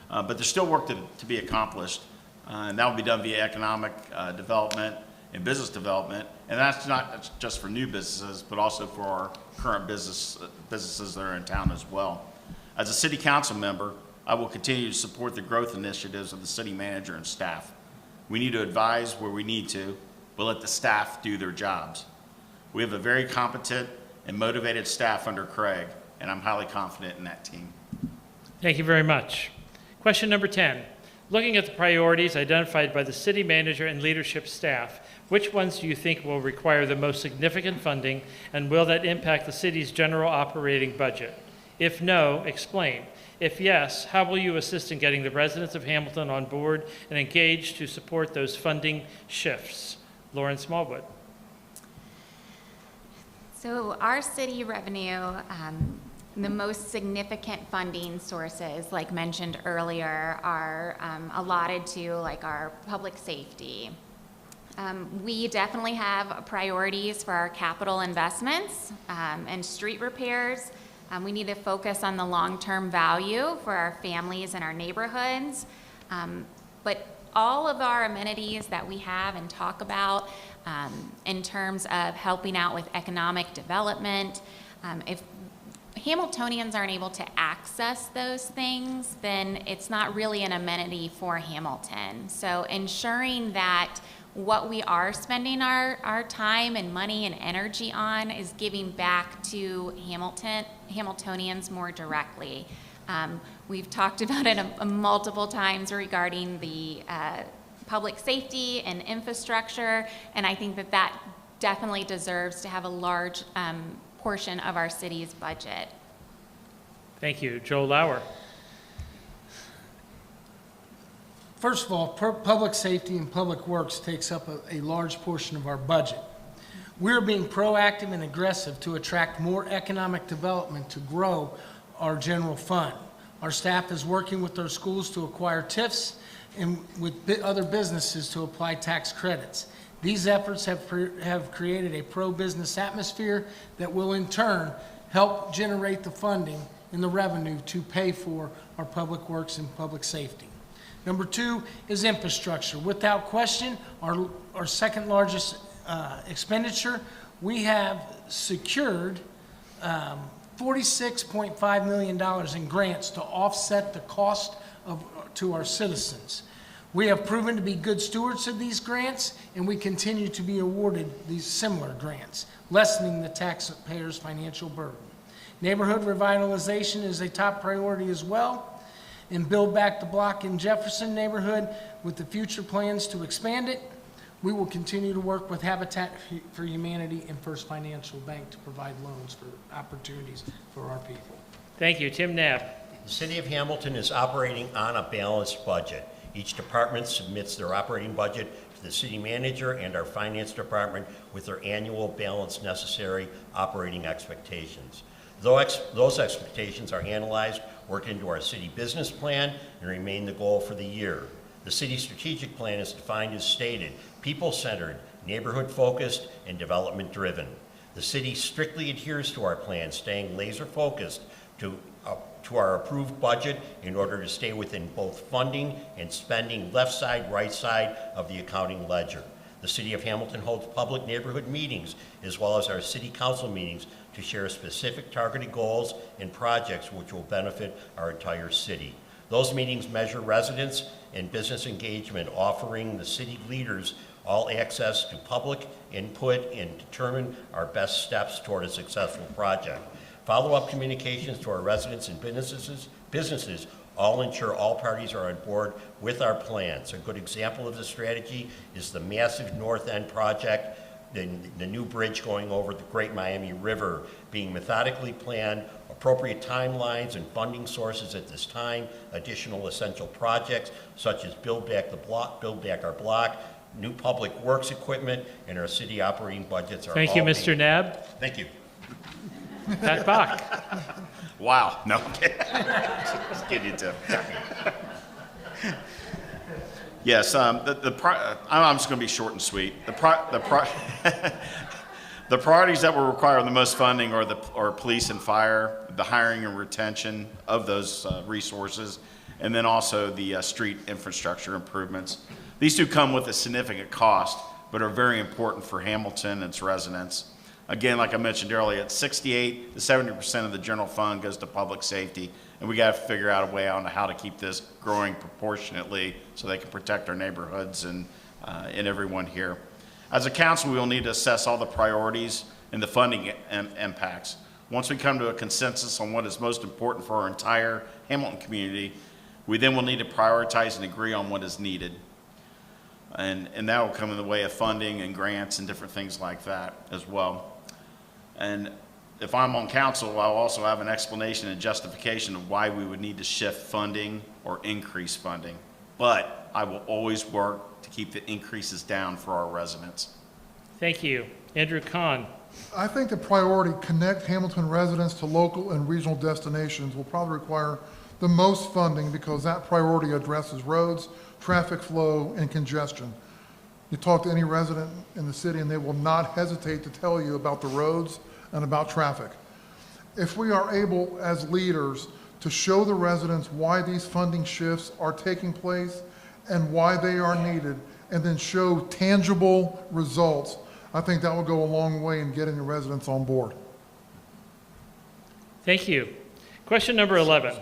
but there's still work to be accomplished, and that will be done via economic development and business development, and that's not just for new businesses, but also for our current businesses that are in town as well. As a city council member, I will continue to support the growth initiatives of the city manager and staff. We need to advise where we need to, but let the staff do their jobs. We have a very competent and motivated staff under Craig, and I'm highly confident in that team. Thank you very much. Question number 10. Looking at the priorities identified by the city manager and leadership staff, which ones do you think will require the most significant funding, and will that impact the city's general operating budget? If no, explain. If yes, how will you assist in getting the residents of Hamilton on board and engaged to support those funding shifts? Lauren Smallwood. So our city revenue, the most significant funding sources, like mentioned earlier, are allotted to like our public safety. We definitely have priorities for our capital investments and street repairs. We need to focus on the long-term value for our families and our neighborhoods. But all of our amenities that we have and talk about in terms of helping out with economic development, if Hamiltonians aren't able to access those things, then it's not really an amenity for Hamilton. So ensuring that what we are spending our time and money and energy on is giving back to Hamiltonians more directly. We've talked about it multiple times regarding the public safety and infrastructure, and I think that definitely deserves to have a large portion of our city's budget. Thank you. Joe Lauer. First of all, public safety and public works takes up a large portion of our budget. We're being proactive and aggressive to attract more economic development to grow our general fund. Our staff is working with our schools to acquire TIFs and with other businesses to apply tax credits. These efforts have created a pro-business atmosphere that will in turn help generate the funding and the revenue to pay for our public works and public safety. Number two is infrastructure. Without question, our second largest expenditure, we have secured $46.5 million in grants to offset the cost to our citizens. We have proven to be good stewards of these grants, and we continue to be awarded these similar grants, lessening the taxpayers' financial burden. Neighborhood revitalization is a top priority as well, and Build Back the Block in Jefferson neighborhood with the future plans to expand it. We will continue to work with Habitat for Humanity and First Financial Bank to provide loans for opportunities for our people. Thank you. Tim Knapp. The City of Hamilton is operating on a balanced budget. Each department submits their operating budget to the city manager and our finance department with their annual balance necessary operating expectations. Those expectations are analyzed, worked into our city business plan, and remain the goal for the year. The city strategic plan is defined as stated, people-centered, neighborhood-focused, and development-driven. The city strictly adheres to our plan, staying laser-focused to our approved budget in order to stay within both funding and spending left side, right side of the accounting ledger. The City of Hamilton holds public neighborhood meetings as well as our city council meetings to share specific targeted goals and projects which will benefit our entire city. Those meetings measure residents and business engagement, offering the city leaders all access to public input and determine our best steps toward a successful project. Follow-up communications to our residents and businesses all ensure all parties are on board with our plans. A good example of this strategy is the massive North End project, the new bridge going over the Great Miami River, being methodically planned, appropriate timelines and funding sources at this time, additional essential projects such as Build Back Our Block, new public works equipment, and our city operating budgets are Thank you, Mr. Knapp. Thank you. Pat Bach. Wow, no, I'm kidding. Just kidding you, Tim. Yes, I'm just going to be short and sweet. The priorities that will require the most funding are police and fire, the hiring and retention of those resources, and then also the street infrastructure improvements. These two come with a significant cost, but are very important for Hamilton and its residents. Again, like I mentioned earlier, it's 68 to 70% of the general fund goes to public safety, and we got to figure out a way on how to keep this growing proportionately so they can protect our neighborhoods and everyone here. As a council, we will need to assess all the priorities and the funding impacts. Once we come to a consensus on what is most important for our entire Hamilton community, we then will need to prioritize and agree on what is needed. And that will come in the way of funding and grants and different things like that as well. And if I'm on council, I'll also have an explanation and justification of why we would need to shift funding or increase funding. But I will always work to keep the increases down for our residents. Thank you. Andrew Kahn. I think the priority, connect Hamilton residents to local and regional destinations, will probably require the most funding because that priority addresses roads, traffic flow, and congestion. You talk to any resident in the city and they will not hesitate to tell you about the roads and about traffic. If we are able as leaders to show the residents why these funding shifts are taking place and why they are needed, and then show tangible results, I think that will go a long way in getting the residents on board. Thank you. Question number 11.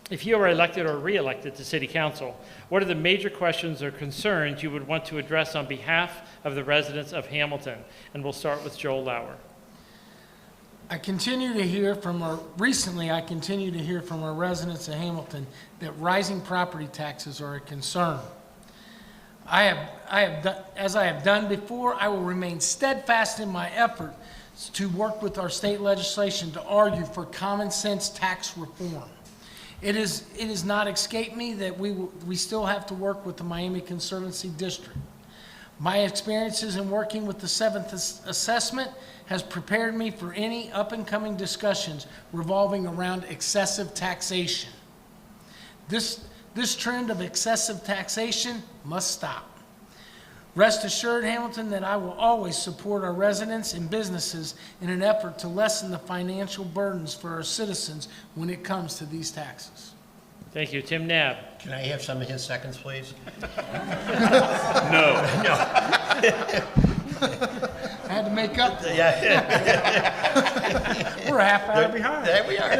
If you are elected or re-elected to City Council, what are the major questions or concerns you would want to address on behalf of the residents of Hamilton? And we'll start with Joel Lauer. Recently I continue to hear from our residents of Hamilton that rising property taxes are a concern. As I have done before, I will remain steadfast in my effort to work with our state legislation to argue for common sense tax reform. It is not escaped me that we still have to work with the Miami Conservancy District. My experiences in working with the 7th assessment has prepared me for any up-and-coming discussions revolving around excessive taxation. This trend of excessive taxation must stop. Rest assured, Hamilton, that I will always support our residents and businesses in an effort to lessen the financial burdens for our citizens when it comes to these taxes. Thank you. Tim Nab. Can I have some of his seconds, please? No. I had to make up. Yeah. We're a half hour behind. There we are.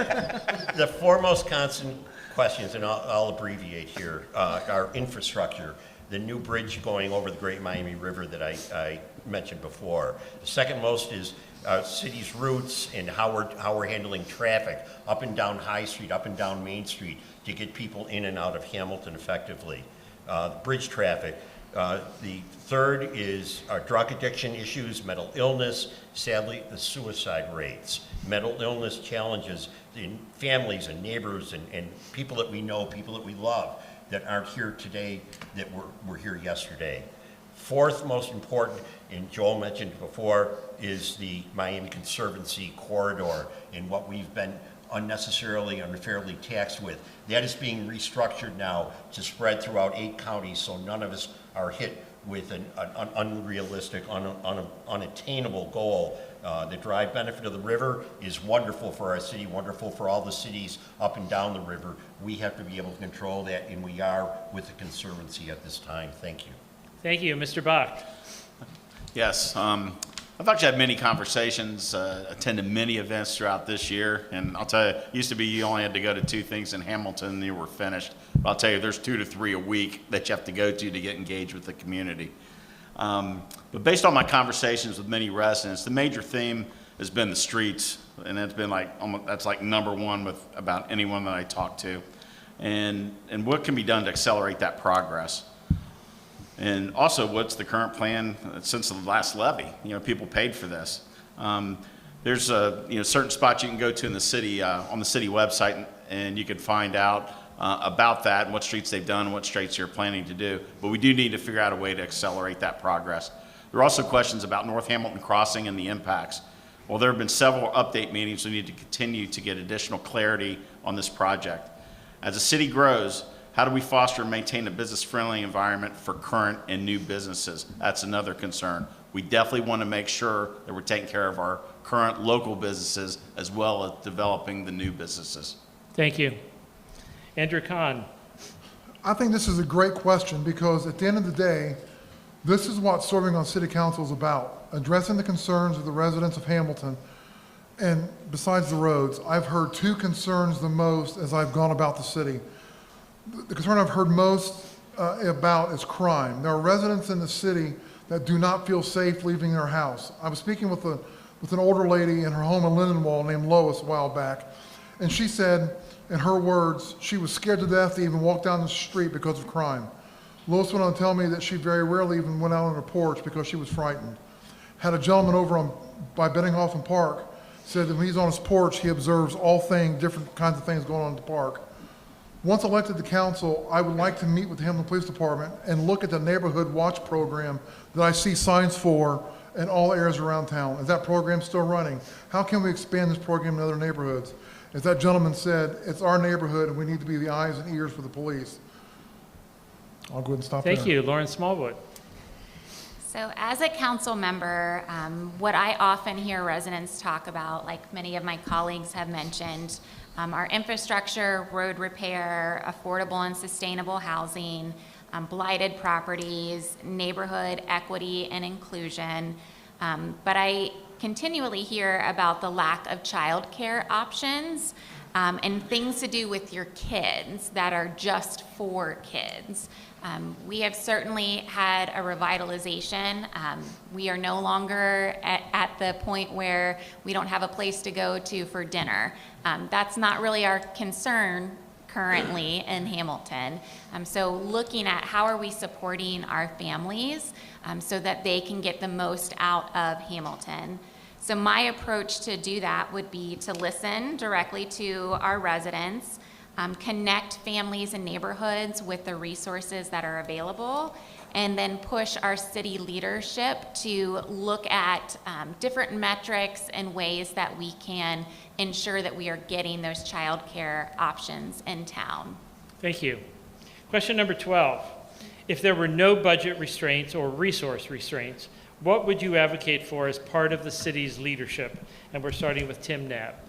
The foremost constant questions, and I'll abbreviate here, are infrastructure. The new bridge going over the Great Miami River that I mentioned before. The second most is city's routes and how we're handling traffic up and down High Street, up and down Main Street to get people in and out of Hamilton effectively. Bridge traffic. The third is our drug addiction issues, mental illness, sadly the suicide rates, mental illness challenges in families and neighbors and people that we know, people that we love, that aren't here today that were here yesterday. Fourth most important, and Joel mentioned before, is the Miami Conservancy corridor and what we've been unnecessarily, unfairly taxed with. That is being restructured now to spread throughout 8 counties so none of us are hit with an unrealistic, unattainable goal. The drive benefit of the river is wonderful for our city, wonderful for all the cities up and down the river. We have to be able to control that, and we are with the Conservancy at this time. Thank you. Thank you. Mr. Bach. Yes, I've actually had many conversations, attended many events throughout this year, and I'll tell you, it used to be you only had to go to 2 things in Hamilton and you were finished. But I'll tell you, there's 2 to 3 a week that you have to go to get engaged with the community. But based on my conversations with many residents, the major theme has been the streets, and that's been like that's like number one with about anyone that I talk to, and what can be done to accelerate that progress. And also, what's the current plan since the last levy? You know, people paid for this. There's certain spots you can go to in the city on the city website, and you can find out about that and what streets they've done and what streets you're planning to do. But we do need to figure out a way to accelerate that progress. There are also questions about North Hamilton Crossing and the impacts. Well, there have been several update meetings. We need to continue to get additional clarity on this project. As the city grows, how do we foster and maintain a business-friendly environment for current and new businesses? That's another concern. We definitely want to make sure that we're taking care of our current local businesses as well as developing the new businesses. Thank you. Andrew Kahn. I think this is a great question because at the end of the day, this is what serving on city council is about, addressing the concerns of the residents of Hamilton. And besides the roads, I've heard 2 concerns the most as I've gone about the city. The concern I've heard most about is crime. There are residents in the city that do not feel safe leaving their house. I was speaking with an older lady in her home in Lindenwold named Lois a while back, and she said, in her words, she was scared to death to even walk down the street because of crime. Lois went on to tell me that she very rarely even went out on her porch because she was frightened. Had a gentleman over by Benninghoffen Park said that when he's on his porch, he observes all things, different kinds of things going on in the park. Once elected to council, I would like to meet with the Hamilton Police Department and look at the neighborhood watch program that I see signs for in all areas around town. Is that program still running? How can we expand this program in other neighborhoods? As that gentleman said, it's our neighborhood and we need to be the eyes and ears for the police. I'll go ahead and stop there. Thank you. Lauren Smallwood. So as a council member, what I often hear residents talk about, like many of my colleagues have mentioned, our infrastructure, road repair, affordable and sustainable housing, blighted properties, neighborhood equity and inclusion. But I continually hear about the lack of childcare options and things to do with your kids that are just for kids. We have certainly had a revitalization. We are no longer at the point where we don't have a place to go to for dinner. That's not really our concern currently in Hamilton. So looking at how are we supporting our families so that they can get the most out of Hamilton. So my approach to do that would be to listen directly to our residents, connect families and neighborhoods with the resources that are available, and then push our city leadership to look at different metrics and ways that we can ensure that we are getting those childcare options in town. Thank you. Question number 12. If there were no budget restraints or resource restraints, what would you advocate for as part of the city's leadership? And we're starting with Tim Knapp.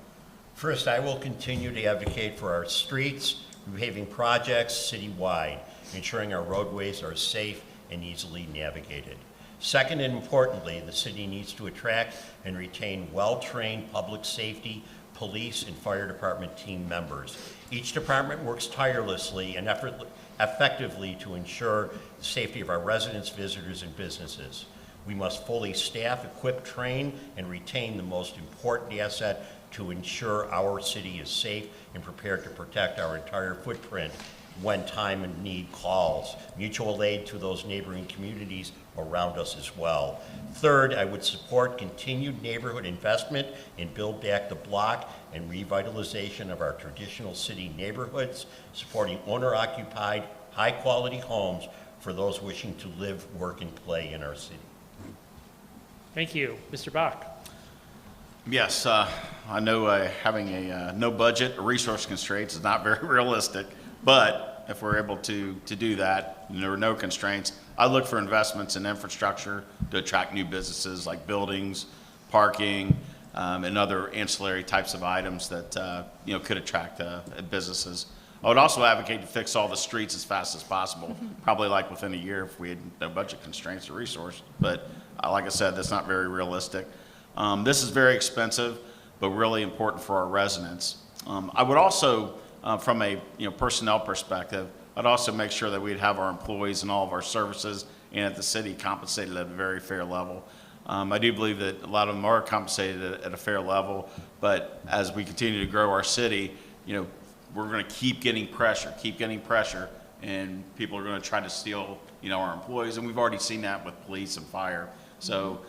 First, I will continue to advocate for our streets, repaving projects citywide, ensuring our roadways are safe and easily navigated. Second, and importantly, the city needs to attract and retain well-trained public safety, police, and fire department team members. Each department works tirelessly and effectively to ensure the safety of our residents, visitors, and businesses. We must fully staff, equip, train, and retain the most important asset to ensure our city is safe and prepared to protect our entire footprint when time and need calls. Mutual aid to those neighboring communities around us as well. Third, I would support continued neighborhood investment in Build Back the Block and revitalization of our traditional city neighborhoods, supporting owner-occupied, high-quality homes for those wishing to live, work, and play in our city. Thank you. Mr. Bach. Yes, I know having a no budget or resource constraints is not very realistic, but if we're able to do that, and there are no constraints, I look for investments in infrastructure to attract new businesses like buildings, parking, and other ancillary types of items that could attract businesses. I would also advocate to fix all the streets as fast as possible, probably like within a year if we had no budget constraints or resource. But like I said, that's not very realistic. This is very expensive, but really important for our residents. I would also, from a personnel perspective, I'd also make sure that we'd have our employees and all of our services and at the city compensated at a very fair level. I do believe that a lot of them are compensated at a fair level, but as we continue to grow our city, we're going to keep getting pressure, and people are going to try to steal, our employees, and we've already seen that with police and fire. So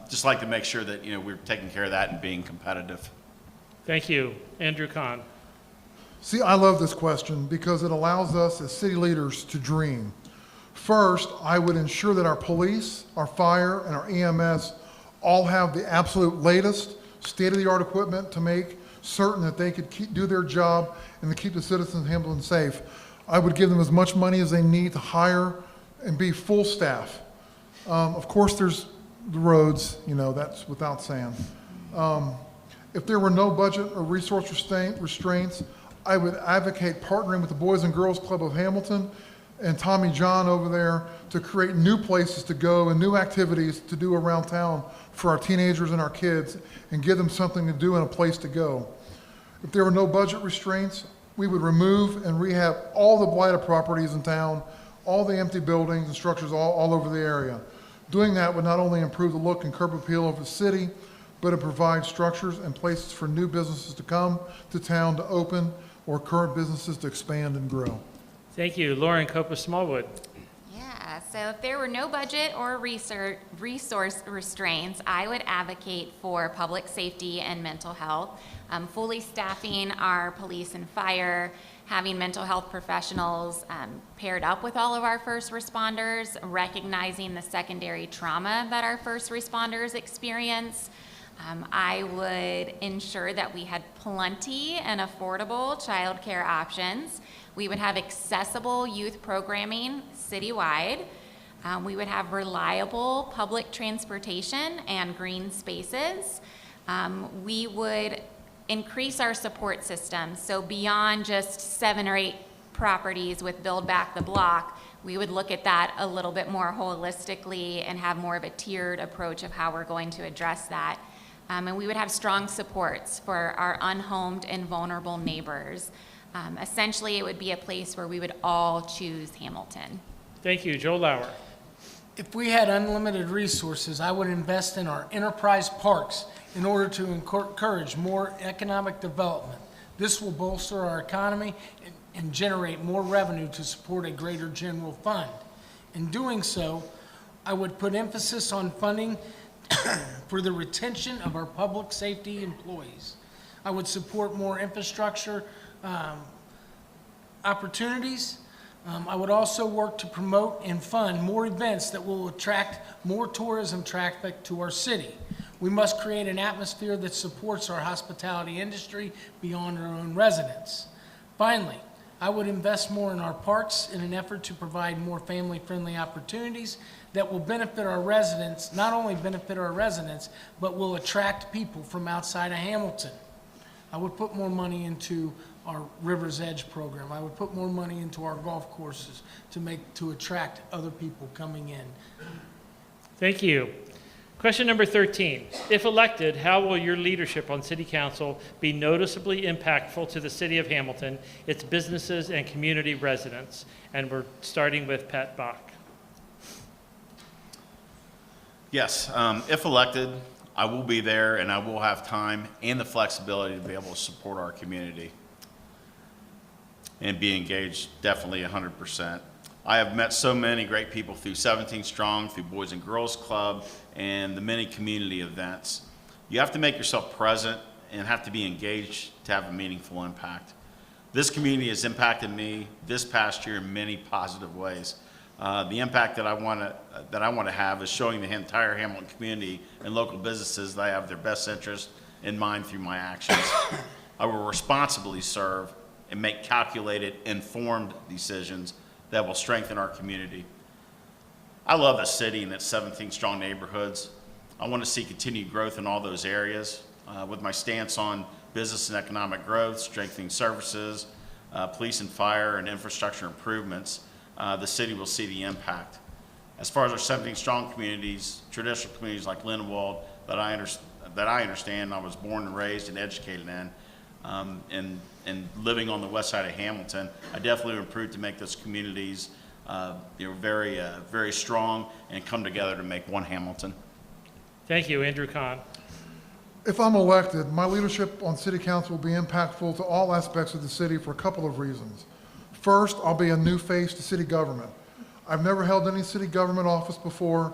just like to make sure that, we're taking care of that and being competitive. Thank you. Andrew Kahn. See, I love this question because it allows us as city leaders to dream. First, I would ensure that our police, our fire, and our EMS all have the absolute latest state-of-the-art equipment to make certain that they could do their job and to keep the citizens of Hamilton safe. I would give them as much money as they need to hire and be full staff. Of course, there's the roads, that's without saying. If there were no budget or resource restraints, I would advocate partnering with the Boys and Girls Club of Hamilton and Tommy John over there to create new places to go and new activities to do around town for our teenagers and our kids and give them something to do and a place to go. If there were no budget restraints, we would remove and rehab all the blighted properties in town, all the empty buildings and structures all over the area. Doing that would not only improve the look and curb appeal of the city, but it provides structures and places for new businesses to come to town to open or current businesses to expand and grow. Thank you. Lauren Copa Smallwood. Yeah, so if there were no budget or resource restraints, I would advocate for public safety and mental health, fully staffing our police and fire, having mental health professionals paired up with all of our first responders, recognizing the secondary trauma that our first responders experience. I would ensure that we had plenty and affordable childcare options. We would have accessible youth programming citywide. We would have reliable public transportation and green spaces. We would increase our support system. So beyond just 7 or 8 properties with Build Back the Block, we would look at that a little bit more holistically and have more of a tiered approach of how we're going to address that. And we would have strong supports for our unhomed and vulnerable neighbors. Essentially, it would be a place where we would all choose Hamilton. Thank you. Joe Lauer. If we had unlimited resources, I would invest in our enterprise parks in order to encourage more economic development. This will bolster our economy and generate more revenue to support a greater general fund. In doing so, I would put emphasis on funding for the retention of our public safety employees. I would support more infrastructure opportunities. I would also work to promote and fund more events that will attract more tourism traffic to our city. We must create an atmosphere that supports our hospitality industry beyond our own residents. Finally, I would invest more in our parks in an effort to provide more family-friendly opportunities that will benefit our residents, not only benefit our residents, but will attract people from outside of Hamilton. I would put more money into our River's Edge program. I would put more money into our golf courses to attract other people coming in. Thank you. Question number 13. If elected, how will your leadership on City Council be noticeably impactful to the City of Hamilton, its businesses, and community residents? And we're starting with Pat Bach. Yes, if elected, I will be there and I will have time and the flexibility to be able to support our community and be engaged definitely 100%. I have met so many great people through 17 Strong, through Boys and Girls Club, and the many community events. You have to make yourself present and have to be engaged to have a meaningful impact. This community has impacted me this past year in many positive ways. The impact that I want to have is showing the entire Hamilton community and local businesses that I have their best interest in mind through my actions. I will responsibly serve and make calculated, informed decisions that will strengthen our community. I love the city and its 17 strong neighborhoods. I want to see continued growth in all those areas. With my stance on business and economic growth, strengthening services, police and fire, and infrastructure improvements, the city will see the impact. As far as our 17 strong communities, traditional communities like Lindenwold that I understand, I was born and raised and educated in, and living on the west side of Hamilton, I definitely improve to make those communities very strong and come together to make one Hamilton. Thank you, Andrew Kahn. If I'm elected, my leadership on City Council will be impactful to all aspects of the city for a couple of reasons. First, I'll be a new face to city government. I've never held any city government office before.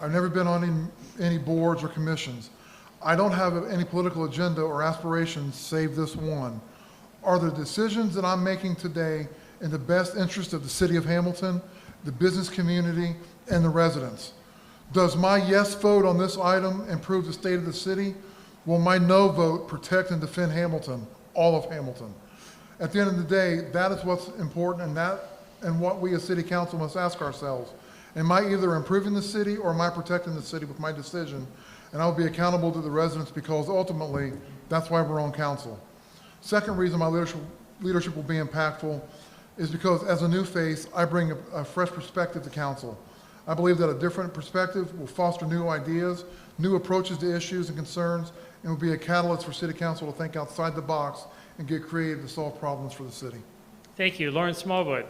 I've never been on any boards or commissions. I don't have any political agenda or aspirations save this one. Are the decisions that I'm making today in the best interest of the city of Hamilton, the business community, and the residents? Does my yes vote on this item improve the state of the city? Will my no vote protect and defend Hamilton, all of Hamilton? At the end of the day, that is what's important, and what we as city council must ask ourselves. Am I either improving the city or am I protecting the city with my decision? And I'll be accountable to the residents because ultimately, that's why we're on council. Second reason my leadership will be impactful is because as a new face, I bring a fresh perspective to council. I believe that a different perspective will foster new ideas, new approaches to issues and concerns, and will be a catalyst for city council to think outside the box and get creative to solve problems for the city. Thank you. Lauren Smallwood.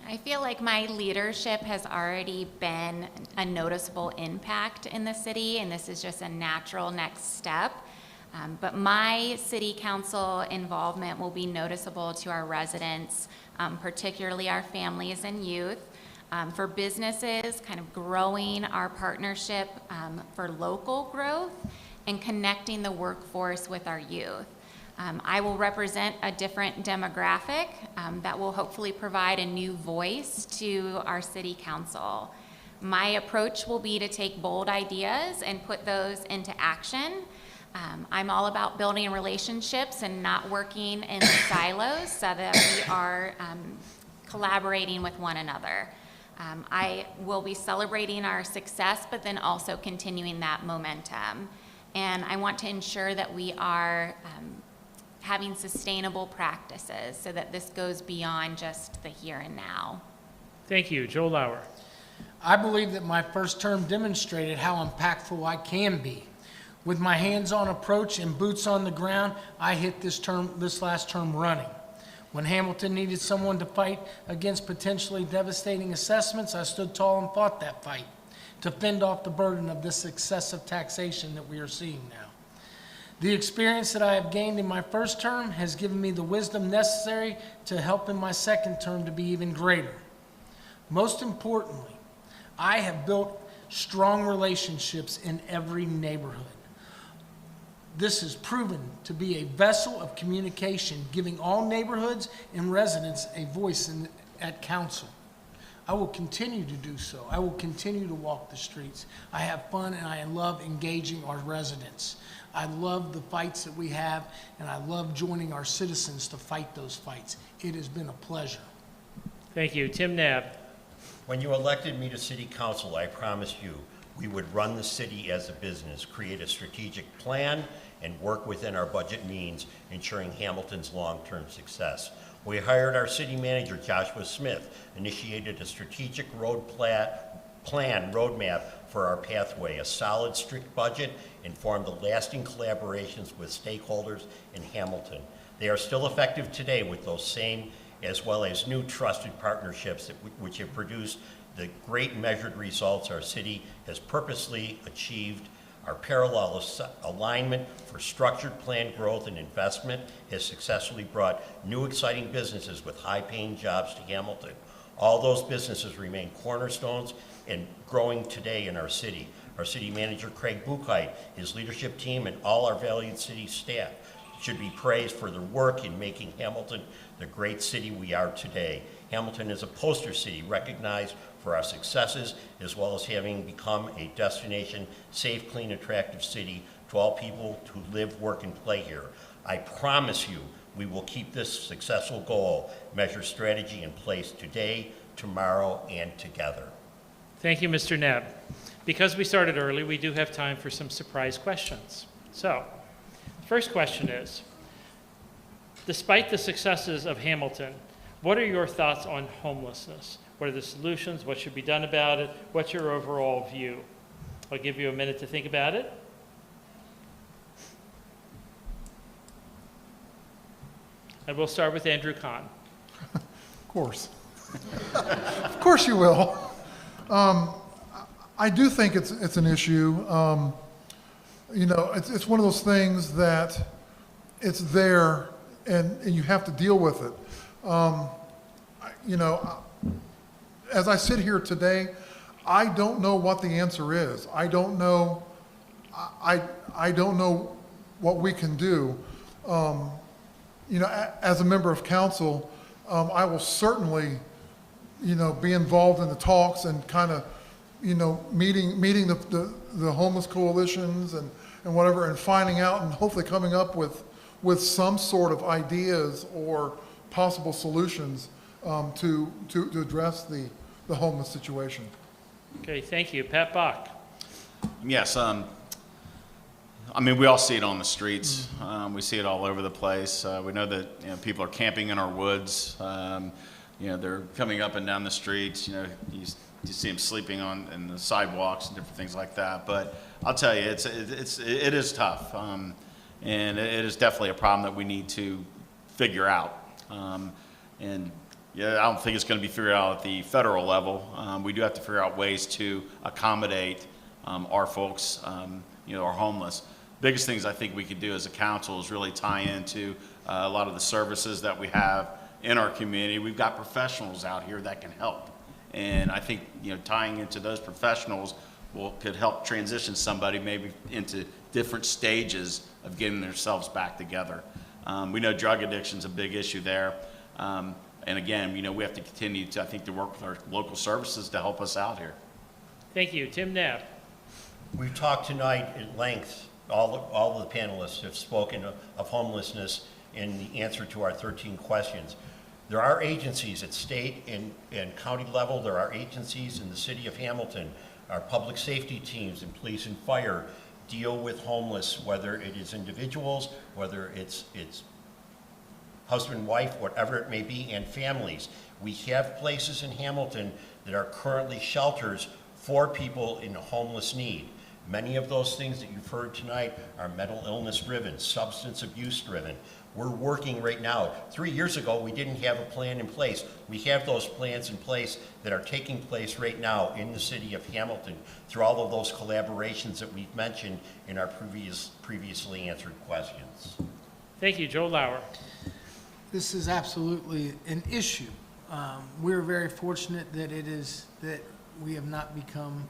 I feel like my leadership has already been a noticeable impact in the city, and this is just a natural next step. But my city council involvement will be noticeable to our residents, particularly our families and youth. For businesses, kind of growing our partnership for local growth and connecting the workforce with our youth. I will represent a different demographic that will hopefully provide a new voice to our city council. My approach will be to take bold ideas and put those into action. I'm all about building relationships and not working in silos so that we are collaborating with one another. I will be celebrating our success, but then also continuing that momentum. And I want to ensure that we are having sustainable practices so that this goes beyond just the here and now. Thank you. Joe Lauer. I believe that my first term demonstrated how impactful I can be. With my hands-on approach and boots on the ground, I hit this last term running. When Hamilton needed someone to fight against potentially devastating assessments, I stood tall and fought that fight to fend off the burden of this excessive taxation that we are seeing now. The experience that I have gained in my first term has given me the wisdom necessary to help in my second term to be even greater. Most importantly, I have built strong relationships in every neighborhood. This has proven to be a vessel of communication, giving all neighborhoods and residents a voice at council. I will continue to do so. I will continue to walk the streets. I have fun and I love engaging our residents. I love the fights that we have, and I love joining our citizens to fight those fights. It has been a pleasure. Thank you. Tim Nab. When you elected me to city council, I promised you we would run the city as a business, create a strategic plan, and work within our budget means, ensuring Hamilton's long-term success. We hired our city manager, Joshua Smith, initiated a strategic roadmap for our pathway, a solid, strict budget, and formed the lasting collaborations with stakeholders in Hamilton. They are still effective today with those same, as well as new trusted partnerships which have produced the great measured results our city has purposely achieved. Our parallel alignment for structured planned growth and investment has successfully brought new exciting businesses with high-paying jobs to Hamilton. All those businesses remain cornerstones and growing today in our city. Our city manager, Craig Buchheit, his leadership team, and all our valued city staff should be praised for their work in making Hamilton the great city we are today. Hamilton is a poster city recognized for our successes, as well as having become a destination, safe, clean, attractive city to all people who live, work, and play here. I promise you, we will keep this successful goal, measure strategy in place today, tomorrow, and together. Thank you, Mr. Neb. Because we started early, we do have time for some surprise questions. So, the first question is, despite the successes of Hamilton, what are your thoughts on homelessness? What are the solutions? What should be done about it? What's your overall view? I'll give you a minute to think about it. And we'll start with Andrew Kahn. Of course. Of course you will. I do think it's an issue. You know, it's one of those things that it's there and you have to deal with it. You know, as I sit here today, I don't know what the answer is. I don't know. I don't know what we can do. You know, as a member of council, I will certainly, you know, be involved in the talks and kind of, you know, meeting the homeless coalitions and whatever, and finding out and hopefully coming up with some sort of ideas or possible solutions to address the homeless situation. Okay, thank you. Pat Bach. Yes, I mean, we all see it on the streets. We see it all over the place. We know that, you know, people are camping in our woods. You know, they're coming up and down the streets. You know, you see them sleeping in the sidewalks and different things like that. But I'll tell you, it is tough, and it is definitely a problem that we need to figure out. And yeah, I don't think it's going to be figured out at the federal level. We do have to figure out ways to accommodate our folks, you know, our homeless. Biggest things I think we could do as a council is really tie into a lot of the services that we have in our community. We've got professionals out here that can help, and I think, you know, tying into those professionals could help transition somebody maybe into different stages of getting themselves back together. We know drug addiction is a big issue there, and again, you know, we have to continue to, I think, to work with our local services to help us out here. Thank you. Tim Knapp. We've talked tonight at length, all of the panelists have spoken of homelessness in the answer to our 13 questions. There are agencies at state and county level, there are agencies in the city of Hamilton, our public safety teams and police and fire deal with homeless, whether it is individuals, whether it's husband, wife, whatever it may be, and families. We have places in Hamilton that are currently shelters for people in homeless need. Many of those things that you've heard tonight are mental illness driven, substance abuse driven. We're working right now. 3 years ago, we didn't have a plan in place. We have those plans in place that are taking place right now in the city of Hamilton through all of those collaborations that we've mentioned in our previously answered questions. Thank you. Joe Lauer. This is absolutely an issue. We're very fortunate that that we have not become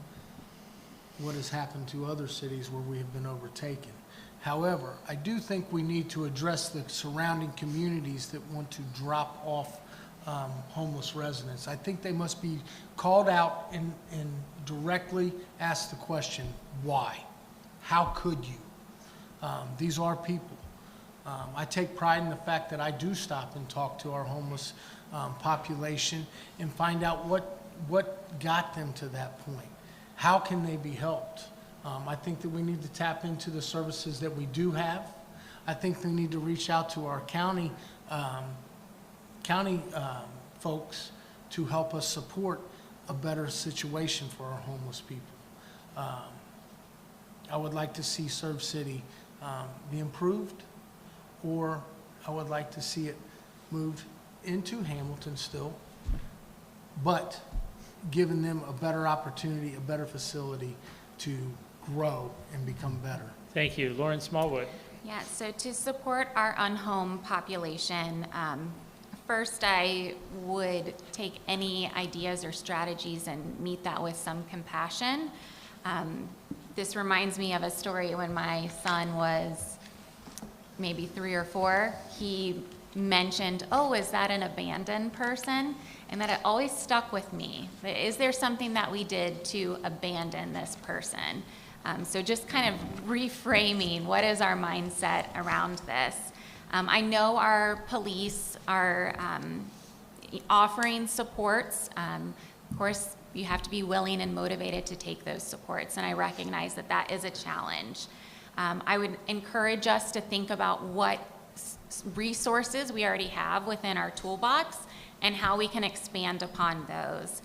what has happened to other cities where we have been overtaken. However, I do think we need to address the surrounding communities that want to drop off homeless residents. I think they must be called out and directly asked the question, why? How could you? These are people. I take pride in the fact that I do stop and talk to our homeless population and find out what got them to that point. How can they be helped? I think that we need to tap into the services that we do have. I think we need to reach out to our county folks to help us support a better situation for our homeless people. I would like to see Serve City be improved, or I would like to see it moved into Hamilton still, but giving them a better opportunity, a better facility to grow and become better. Thank you. Lauren Smallwood. Yeah, so to support our unhomed population, first I would take any ideas or strategies and meet that with some compassion. This reminds me of a story when my son was maybe 3 or 4. He mentioned, oh, is that an abandoned person? And that it always stuck with me. Is there something that we did to abandon this person? So just kind of reframing, what is our mindset around this? I know our police are offering supports. Of course, you have to be willing and motivated to take those supports, and I recognize that that is a challenge. I would encourage us to think about what resources we already have within our toolbox and how we can expand upon those.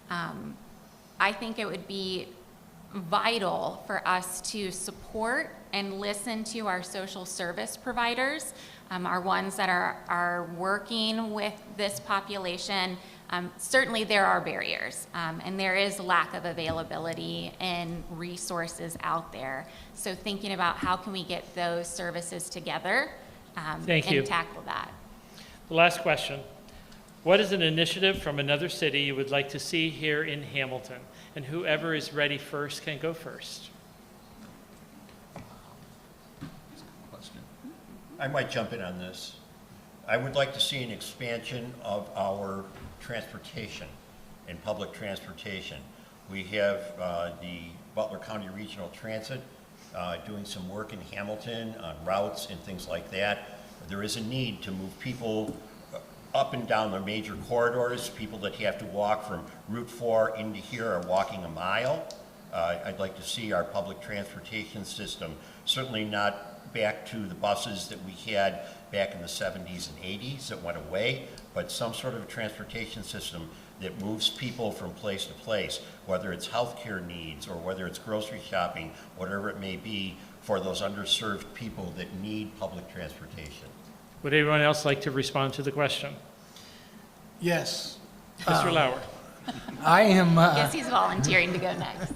I think it would be vital for us to support and listen to our social service providers, our ones that are working with this population. Certainly there are barriers, and there is lack of availability and resources out there. So thinking about how can we get those services together Thank you. and tackle that. The last question. What is an initiative from another city you would like to see here in Hamilton? And whoever is ready first can go first. I might jump in on this. I would like to see an expansion of our transportation and public transportation. We have the Butler County Regional Transit doing some work in Hamilton on routes and things like that. There is a need to move people up and down the major corridors. People that have to walk from Route 4 into here are walking a mile. I'd like to see our public transportation system, certainly not back to the buses that we had back in the 70s and 80s that went away, but some sort of transportation system that moves people from place to place, whether it's healthcare needs or whether it's grocery shopping, whatever it may be, for those underserved people that need public transportation. Would anyone else like to respond to the question? Yes. Mr. Lauer. I am, Yes, he's volunteering to go next.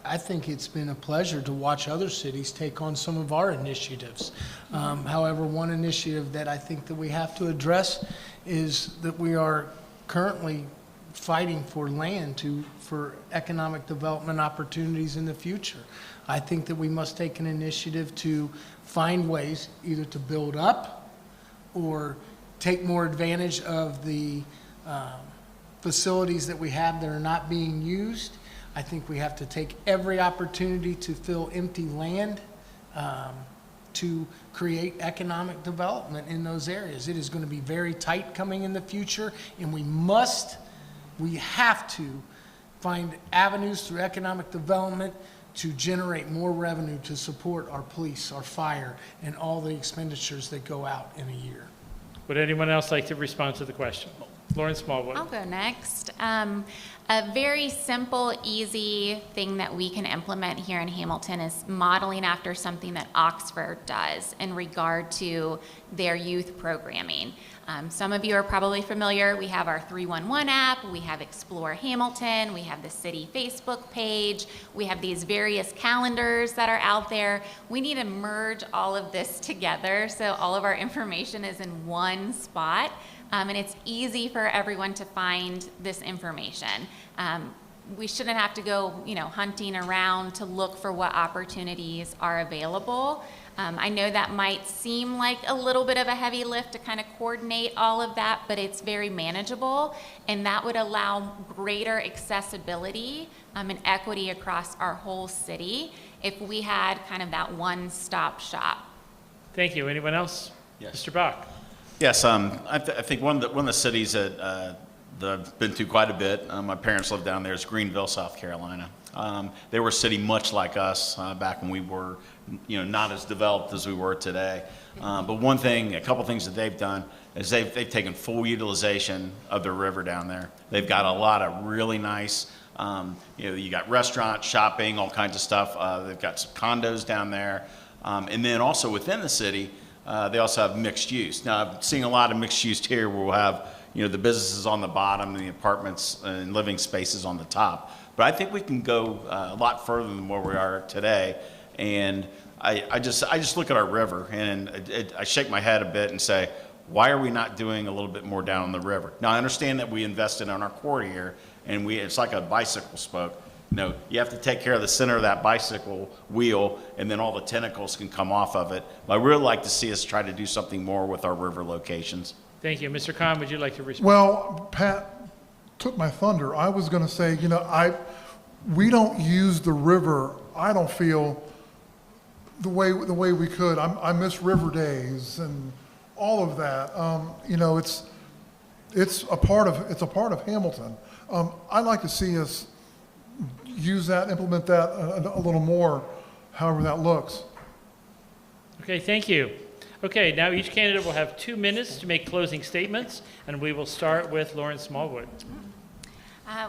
I think it's been a pleasure to watch other cities take on some of our initiatives. However, one initiative that I think that we have to address is that we are currently fighting for land for economic development opportunities in the future. I think that we must take an initiative to find ways either to build up or take more advantage of the facilities that we have that are not being used. I think we have to take every opportunity to fill empty land to create economic development in those areas. It is going to be very tight coming in the future, and we have to find avenues through economic development to generate more revenue to support our police, our fire, and all the expenditures that go out in a year. Would anyone else like to respond to the question? Lauren Smallwood. I'll go next. A very simple, easy thing that we can implement here in Hamilton is modeling after something that Oxford does in regard to their youth programming. Some of you are probably familiar. We have our 311 app, we have Explore Hamilton, we have the city Facebook page, we have these various calendars that are out there. We need to merge all of this together so all of our information is in one spot. And it's easy for everyone to find this information. we shouldn't have to go, hunting around to look for what opportunities are available. I know that might seem like a little bit of a heavy lift to kind of coordinate all of that, but it's very manageable, and that would allow greater accessibility and equity across our whole city if we had kind of that one-stop shop. Thank you. Anyone else? Yes. Mr. Bach? Yes, I think one of the cities that I've been to quite a bit, my parents lived down there, is Greenville, South Carolina. They were a city much like us back when we were, not as developed as we were today. But a couple things that they've done is they've taken full utilization of their river down there. They've got a lot of really nice, you got restaurants, shopping, all kinds of stuff. They've got some condos down there. And then also within the city, they also have mixed use. Now, I've seen a lot of mixed use here where we'll have, the businesses on the bottom and the apartments and living spaces on the top. But I think we can go a lot further than where we are today. And I just look at our river and I shake my head a bit and say, why are we not doing a little bit more down the river? Now, I understand that we invested in our quarter here, and it's like a bicycle spoke. You have to take care of the center of that bicycle wheel, and then all the tentacles can come off of it. But I really like to see us try to do something more with our river locations. Thank you. Mr. Khan, would you like to respond? Well, Pat took my thunder. I was going to say, we don't use the river, I don't feel, the way we could. I miss river days and all of that. It's a part of Hamilton. I'd like to see us use that, implement that a little more, however that looks. Okay, thank you. Okay, now each candidate will have 2 minutes to make closing statements, and we will start with Lauren Smallwood.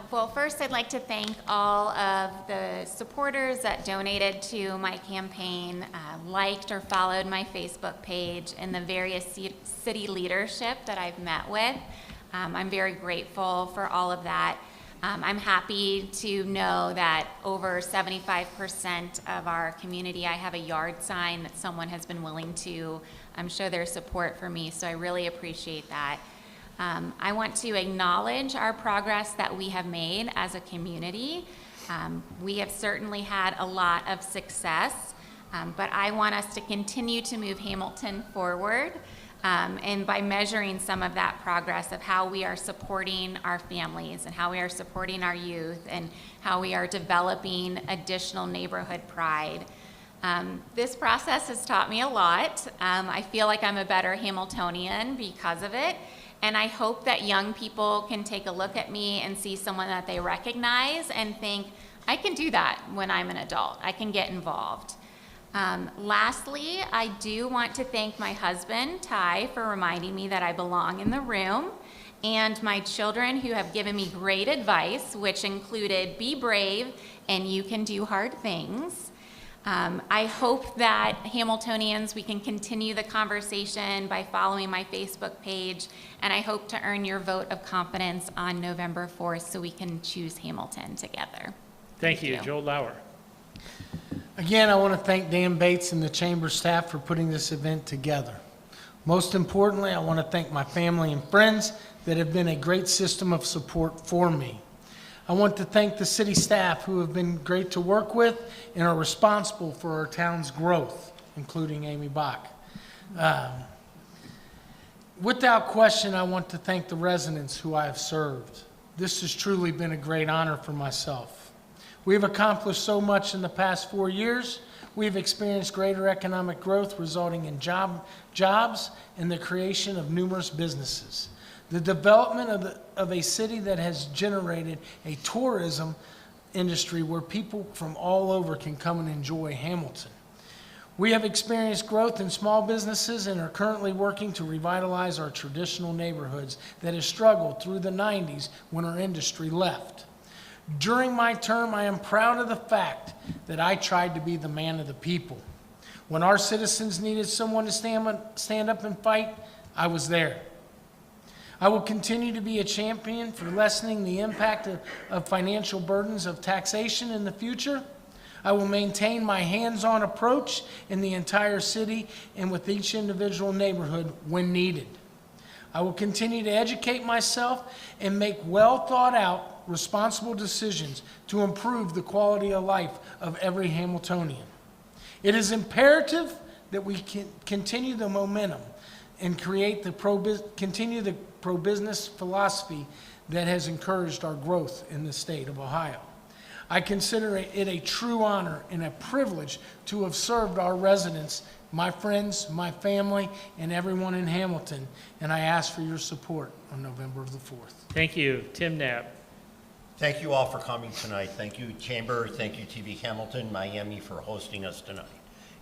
Well, first I'd like to thank all of the supporters that donated to my campaign, liked or followed my Facebook page, and the various city leadership that I've met with. I'm very grateful for all of that. I'm happy to know that over 75% of our community, I have a yard sign that someone has been willing to show their support for me, so I really appreciate that. I want to acknowledge our progress that we have made as a community. We have certainly had a lot of success, but I want us to continue to move Hamilton forward. And by measuring some of that progress of how we are supporting our families and how we are supporting our youth and how we are developing additional neighborhood pride. This process has taught me a lot. I feel like I'm a better Hamiltonian because of it. And I hope that young people can take a look at me and see someone that they recognize and think, I can do that when I'm an adult. I can get involved. Lastly, I do want to thank my husband, Ty, for reminding me that I belong in the room, and my children who have given me great advice, which included be brave and you can do hard things. I hope that Hamiltonians, we can continue the conversation by following my Facebook page, and I hope to earn your vote of confidence on November 4th so we can choose Hamilton together. Thank you. Joel Lauer. Again, I want to thank Dan Bates and the Chamber staff for putting this event together. Most importantly, I want to thank my family and friends that have been a great system of support for me. I want to thank the city staff who have been great to work with and are responsible for our town's growth, including Amy Bach. Without question, I want to thank the residents who I have served. This has truly been a great honor for myself. We have accomplished so much in the past 4 years. We have experienced greater economic growth resulting in jobs and the creation of numerous businesses. The development of a city that has generated a tourism industry where people from all over can come and enjoy Hamilton. We have experienced growth in small businesses and are currently working to revitalize our traditional neighborhoods that have struggled through the 90s when our industry left. During my term, I am proud of the fact that I tried to be the man of the people. When our citizens needed someone to stand up and fight, I was there. I will continue to be a champion for lessening the impact of financial burdens of taxation in the future. I will maintain my hands-on approach in the entire city and with each individual neighborhood when needed. I will continue to educate myself and make well thought out responsible decisions to improve the quality of life of every Hamiltonian. It is imperative that we continue the momentum and create continue the pro-business philosophy that has encouraged our growth in the state of Ohio. I consider it a true honor and a privilege to have served our residents, my friends, my family, and everyone in Hamilton, and I ask for your support on November the 4th. Thank you. Tim Knapp. Thank you all for coming tonight. Thank you, Chamber. Thank you, TV Hamilton, Miami, for hosting us tonight.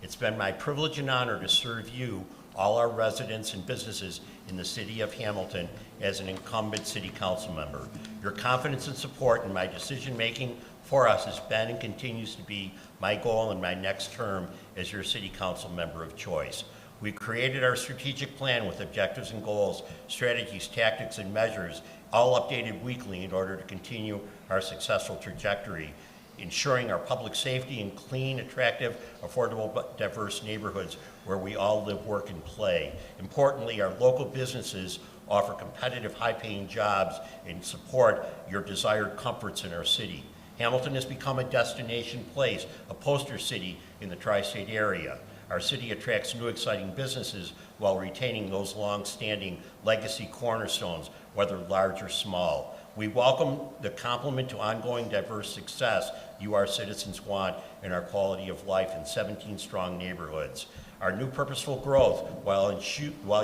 It's been my privilege and honor to serve you, all our residents and businesses in the city of Hamilton, as an incumbent city council member. Your confidence and support in my decision-making for us has been and continues to be my goal in my next term as your city council member of choice. We created our strategic plan with objectives and goals, strategies, tactics, and measures, all updated weekly in order to continue our successful trajectory, ensuring our public safety in clean, attractive, affordable, but diverse neighborhoods where we all live, work, and play. Importantly, our local businesses offer competitive, high-paying jobs and support your desired comforts in our city. Hamilton has become a destination place, a poster city in the tri-state area. Our city attracts new exciting businesses while retaining those long-standing legacy cornerstones, whether large or small. We welcome the complement to ongoing diverse success you, our citizens, want in our quality of life in 17 strong neighborhoods. Our new purposeful growth, while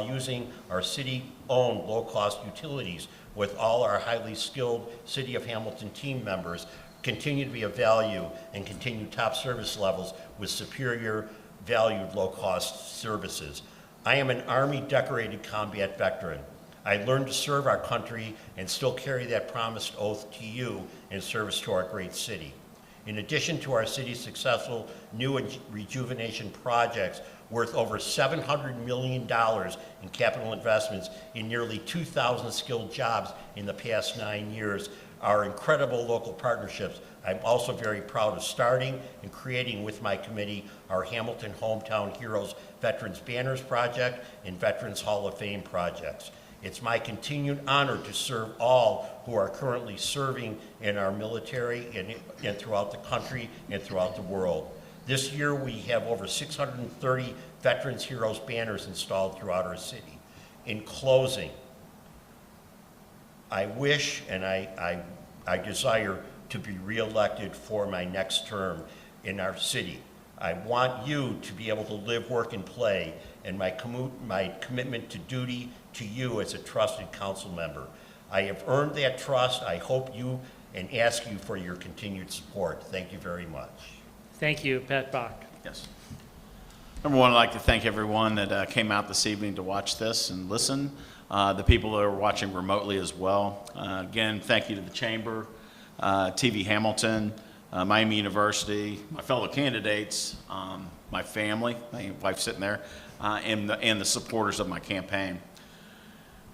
using our city-owned low-cost utilities with all our highly skilled City of Hamilton team members, continue to be of value and continue top service levels with superior valued low-cost services. I am an Army decorated combat veteran. I learned to serve our country and still carry that promised oath to you in service to our great city. In addition to our city's successful new and rejuvenation projects worth over $700 million in capital investments in nearly 2,000 skilled jobs in the past 9 years, our incredible local partnerships, I'm also very proud of starting and creating with my committee our Hamilton Hometown Heroes Veterans Banners Project and Veterans Hall of Fame projects. It's my continued honor to serve all who are currently serving in our military and throughout the country and throughout the world. This year we have over 630 Veterans Heroes banners installed throughout our city. In closing, I wish and I desire to be reelected for my next term in our city. I want you to be able to live, work, and play, and my commitment to duty to you as a trusted council member. I have earned that trust. I hope you and ask you for your continued support. Thank you very much. Thank you, Pat Bach. Yes. Number one, I'd like to thank everyone that came out this evening to watch this and listen. The people that are watching remotely as well. Again, thank you to the Chamber, TV Hamilton, Miami University, my fellow candidates, my family, my wife sitting there, and the supporters of my campaign.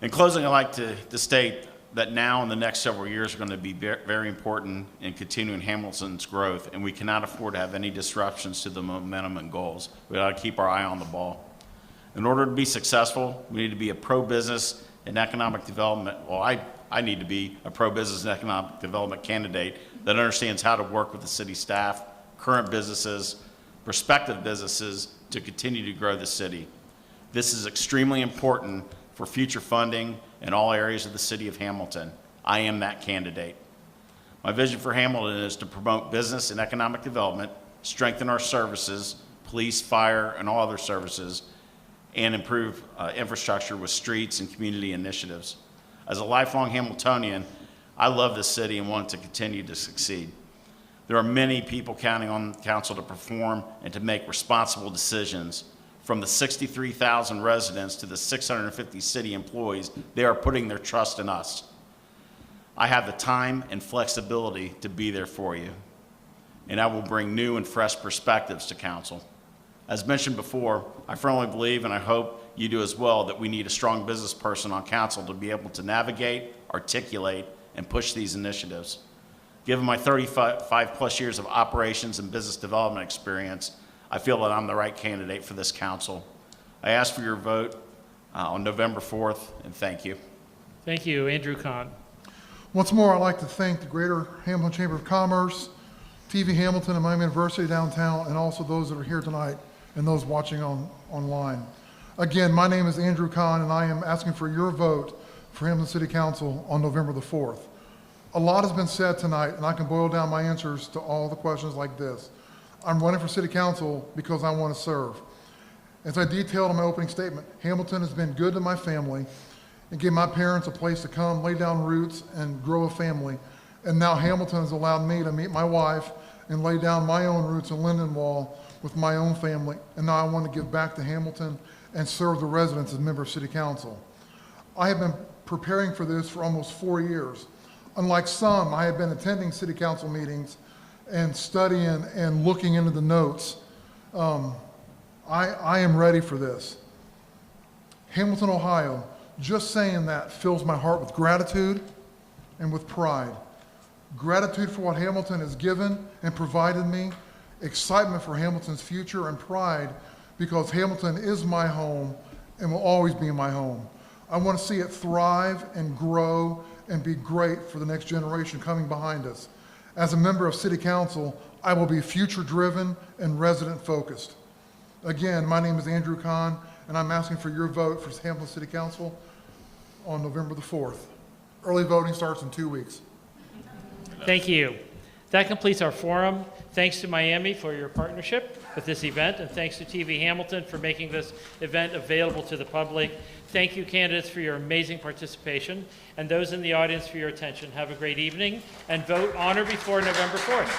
In closing, I'd like to state that now and the next several years are going to be very important in continuing Hamilton's growth, and we cannot afford to have any disruptions to the momentum and goals. We got to keep our eye on the ball. In order to be successful, we need to be a pro-business and economic development. Well, I need to be a pro-business and economic development candidate that understands how to work with the city staff, current businesses, prospective businesses to continue to grow the city. This is extremely important for future funding in all areas of the city of Hamilton. I am that candidate. My vision for Hamilton is to promote business and economic development, strengthen our services, police, fire, and all other services, and improve infrastructure with streets and community initiatives. As a lifelong Hamiltonian, I love this city and want it to continue to succeed. There are many people counting on the council to perform and to make responsible decisions. From the 63,000 residents to the 650 city employees, they are putting their trust in us. I have the time and flexibility to be there for you, and I will bring new and fresh perspectives to council. As mentioned before, I firmly believe, and I hope you do as well, that we need a strong business person on council to be able to navigate, articulate, and push these initiatives. Given my 35 plus years of operations and business development experience, I feel that I'm the right candidate for this council. I ask for your vote on November 4th, and thank you. Thank you, Andrew Kahn. Once more, I'd like to thank the Greater Hamilton Chamber of Commerce, TV Hamilton and Miami University downtown, and also those that are here tonight and those watching online. Again, my name is Andrew Kahn, and I am asking for your vote for Hamilton City Council on November the 4th. A lot has been said tonight, and I can boil down my answers to all the questions like this. I'm running for City Council because I want to serve. As I detailed in my opening statement, Hamilton has been good to my family and gave my parents a place to come, lay down roots, and grow a family. And now Hamilton has allowed me to meet my wife and lay down my own roots in Lindenwold with my own family. And now I want to give back to Hamilton and serve the residents as a member of City Council. I have been preparing for this for almost 4 years. Unlike some, I have been attending City Council meetings and studying and looking into the notes. I am ready for this. Hamilton, Ohio, just saying that fills my heart with gratitude and with pride. Gratitude for what Hamilton has given and provided me, excitement for Hamilton's future, and pride because Hamilton is my home and will always be my home. I want to see it thrive and grow and be great for the next generation coming behind us. As a member of City Council, I will be future-driven and resident-focused. Again, my name is Andrew Kahn, and I'm asking for your vote for Hamilton City Council on November the 4th. Early voting starts in 2 weeks. Thank you. That completes our forum. Thanks to Miami for your partnership with this event, and thanks to TV Hamilton for making this event available to the public. Thank you, candidates, for your amazing participation, and those in the audience for your attention. Have a great evening, and vote on or before November 4th.